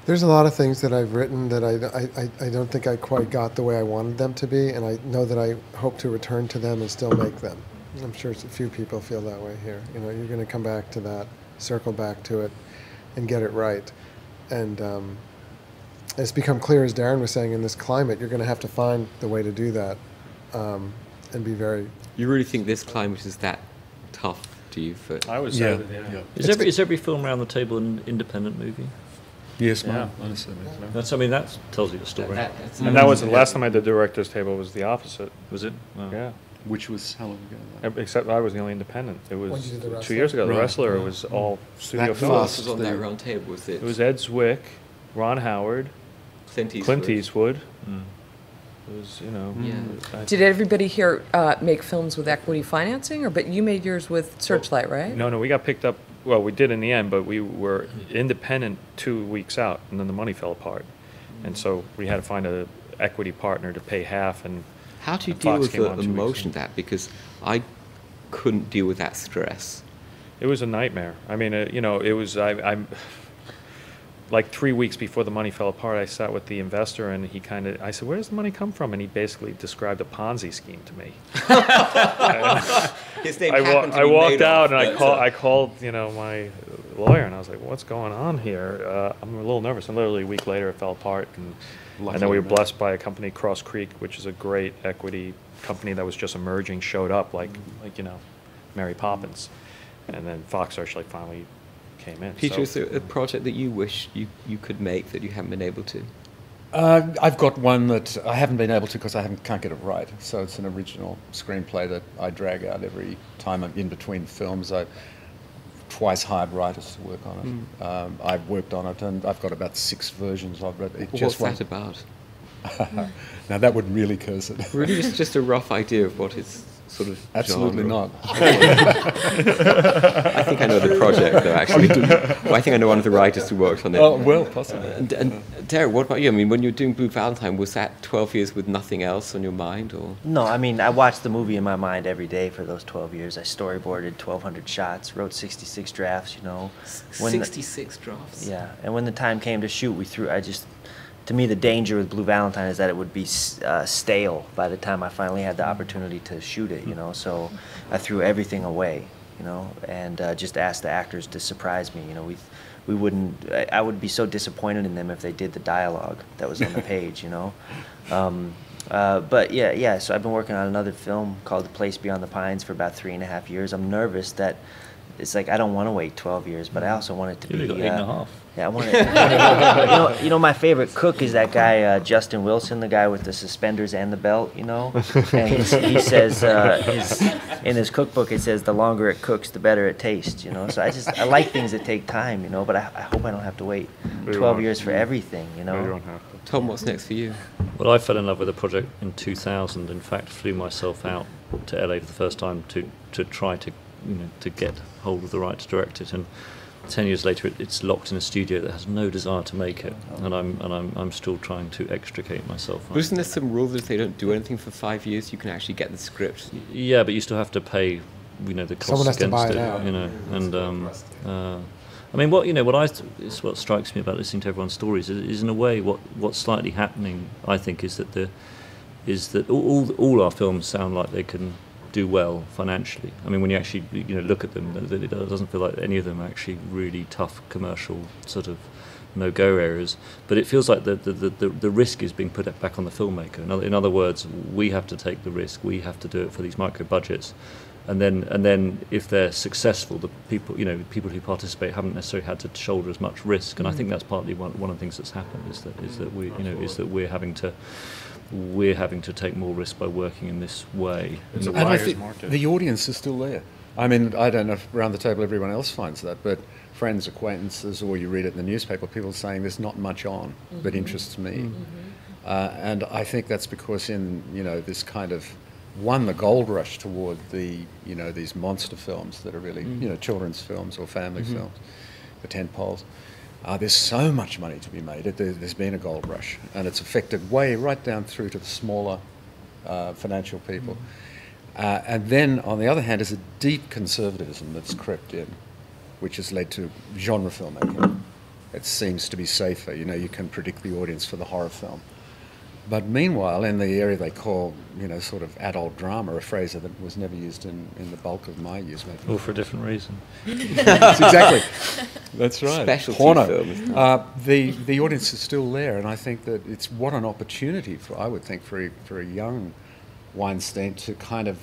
There's a lot of things that I've written that I don't think I quite got the way I wanted them to be, and I know that I hope to return to them and still make them. I'm sure a few people feel that way here. You're going to come back to that, circle back to it, and get it right. And it's become clear, as Darren was saying, in this climate, you're going to have to find the way to do that, and be very... You really think this climate is that tough, do you? I would say that, Is every film around the table an independent movie? Yes, yeah. That tells you the story. And that was the last time I did director's table was the opposite. Was it? Wow. Yeah. Which was how long ago? Except I was the only independent. It When was you did The 2 years ago. The Right. Wrestler, it was all studio That films. What was on that round table? Was it? It was Ed Zwick, Ron Howard, Clint Eastwood. It was, Did everybody here make films with equity financing, but you made yours with Searchlight, right? No, we got picked up. Well, we did in the end, but we were independent 2 weeks out, and then the money fell apart, and so we had to find a equity partner to pay half. And how do you and deal Fox with came the on 2 weeks emotion in. of that? Because I couldn't deal with that stress. It was a nightmare. I mean, it was. I'm like 3 weeks before the money fell apart. I sat with the investor, and I said, "Where does the money come from?" And he basically described a Ponzi scheme to me. His name I walked out, and I called my lawyer, and I was like, "What's going on here?" I'm a little nervous. And literally a week later, it fell apart, and then we were blessed by a company, Cross Creek, which is a great equity company that was just emerging, showed up like Mary Poppins, and then Fox Searchlight finally came in. Peter, is there a project that you wish you could make that you haven't been able to? I've got one that I haven't been able to because I can't get it right. So it's an original screenplay that I drag out every time I'm in between films. I've twice hired writers to work on it. I've worked on it, and I've got about 6 versions of it. What's that about? Now that would really curse it. Really, just a rough idea of what it's sort of. Absolutely genre. not. I think I know the project, though. Actually, well, I think I know one of the writers who worked on it. Oh well, possibly. And Darren, what about you? I mean, when you were doing Blue Valentine, was that 12 years with nothing else on your mind, or? No, I mean, I watched the movie in my mind every day for those 12 years. I storyboarded 1,200 shots, wrote 66 drafts, 66 drafts? Yeah, and when the time came to shoot, to me, the danger with Blue Valentine is that it would be stale by the time I finally had the opportunity to shoot it, So I threw everything away, and just asked the actors to surprise me. We wouldn't. I would be so disappointed in them if they did the dialogue that was on the page, But yeah. So I've been working on another film called The Place Beyond the Pines for about 3.5 years. I'm nervous that it's like I don't want to wait 12 years, but I also want it to You've be. got 8.5. Yeah, I want it. You know, my favorite cook is that guy Justin Wilson, the guy with the suspenders and the belt. You know, and he says in his cookbook it says the longer it cooks, the better it tastes. You know, so I like things that take time. You know, but I hope I don't have to wait 12 years for everything. You know. You don't have to. Tom, what's next for you? Well, I fell in love with the project in 2000. In fact, flew myself out to LA for the first time to try to to get hold of the right to direct it. And 10 years later, it's locked in a studio that has no desire to make it, and I'm still trying to extricate myself. But isn't there some rule that if they don't do anything for 5 years, you can actually get the script? Yeah, but you still have to pay, the costs Someone has to against buy it it, out. and I mean, what strikes me about listening to everyone's stories is in a way what's slightly happening. I think is that all our films sound like they can do well financially. I mean, when you actually look at them, it doesn't feel like any of them are actually really tough commercial sort of no-go areas. But it feels like the risk is being put back on the filmmaker. In other words, we have to take the risk. We have to do it for these micro budgets. And then if they're successful, the people who participate haven't necessarily had to shoulder as much risk. And I think that's partly one of the things that's happened is that we're having to take more risk by working in this way. It's a And I buyer's think market. the audience is still there. I mean, I don't know if around the table everyone else finds that, but friends, acquaintances, or you read it in the newspaper, people saying there's not much on that interests me. And I think that's because in, this kind of, the gold rush toward these monster films that are really, children's films or family films, the tentpoles. There's so much money to be made. There's been a gold rush, and it's affected way right down through to the smaller financial people. And then, on the other hand, there's a deep conservatism that's crept in, which has led to genre filmmaking. It seems to be safer. You can predict the audience for the horror film. But meanwhile, in the area they call, sort of adult drama, a phrase that was never used in the bulk of my years. All for a different reason. Exactly. That's right. Specialty Porno. film. The audience is still there, and I think that it's what an opportunity for a young Weinstein to kind of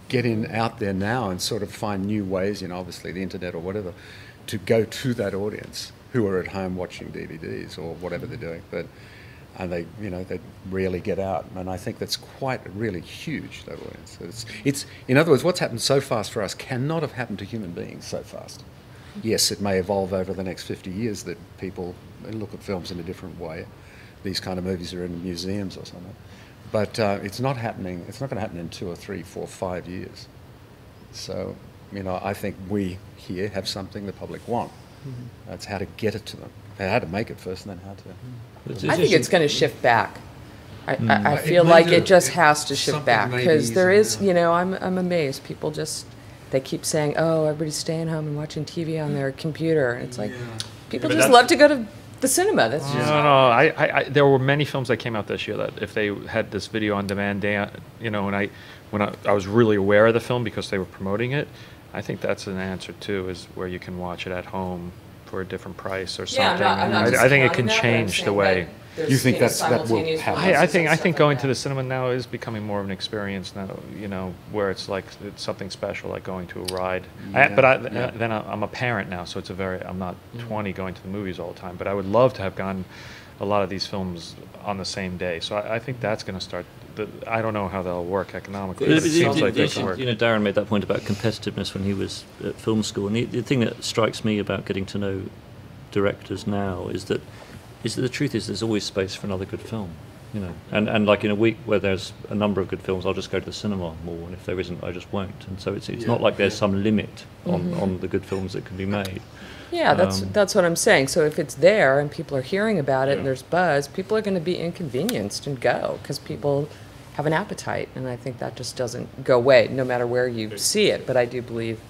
get out there now and sort of find new ways, obviously the internet or whatever, to go to that audience who are at home watching DVDs or whatever they're doing, and they rarely get out, and I think that's quite really huge. That audience. It's in other words, what's happened so fast for us cannot have happened to human beings so fast. Yes, it may evolve over the next 50 years that people look at films in a different way. These kind of movies are in museums or something, but it's not happening. It's not going to happen in 2 or 3, 4, 5 years. So, I think we here have something the public want. That's how to get it to them. How to make it first, and then how to. I think it's going to shift back. I feel like it just has to shift back because there is, I'm amazed. People they keep saying, oh, everybody's staying home and watching TV on their computer. And it's like, people just love to go to the cinema. That's just No. There were many films that came out this year that if they had this video on demand day, and when I was really aware of the film because they were promoting it, I think that's an answer too, is where you can watch it at home for a different price or something. I'm not I think it discounting can that, but I'm change the saying way. that You think there's, that will simultaneous happen? releases I and think stuff going like to the that. cinema now is becoming more of an experience now. Where it's like it's something special, like going to a ride. Then I'm a parent now, so I'm not 20 going to the movies all the time. But I would love to have gone a lot of these films on the same day. So I think that's going to start. I don't know how that'll work economically. But it seems like it can work. Darren made that point about competitiveness when he was at film school, and the thing that strikes me about getting to know directors now is that the truth is there's always space for another good film, and like in a week where there's a number of good films, I'll just go to the cinema more, and if there isn't, I just won't. And so it's not like there's some limit on the good films that can be made. Yeah, that's what I'm saying. So if it's there and people are hearing about it and there's buzz, people are going to be inconvenienced and go because people have an appetite, and I think that just doesn't go away no matter where you see it. But I do believe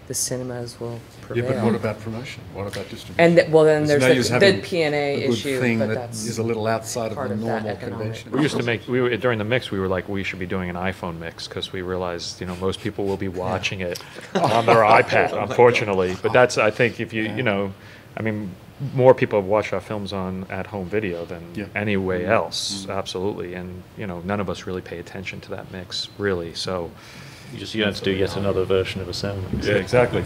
the cinemas will prevail. Yeah, but what about promotion? What about distribution? And then there's no use the having P&A a good issue, thing but that that's is a little outside of part the of that normal economic- convention. We used to during the mix, we were like, we should be doing an iPhone mix because we realized, most people will be watching it on their iPad, unfortunately. But that's, I think, if more people have watched our films on at-home video than any way else, absolutely. And, none of us really pay attention to that mix, really. So You had to do yet another version of a sound mix. Yeah, exactly.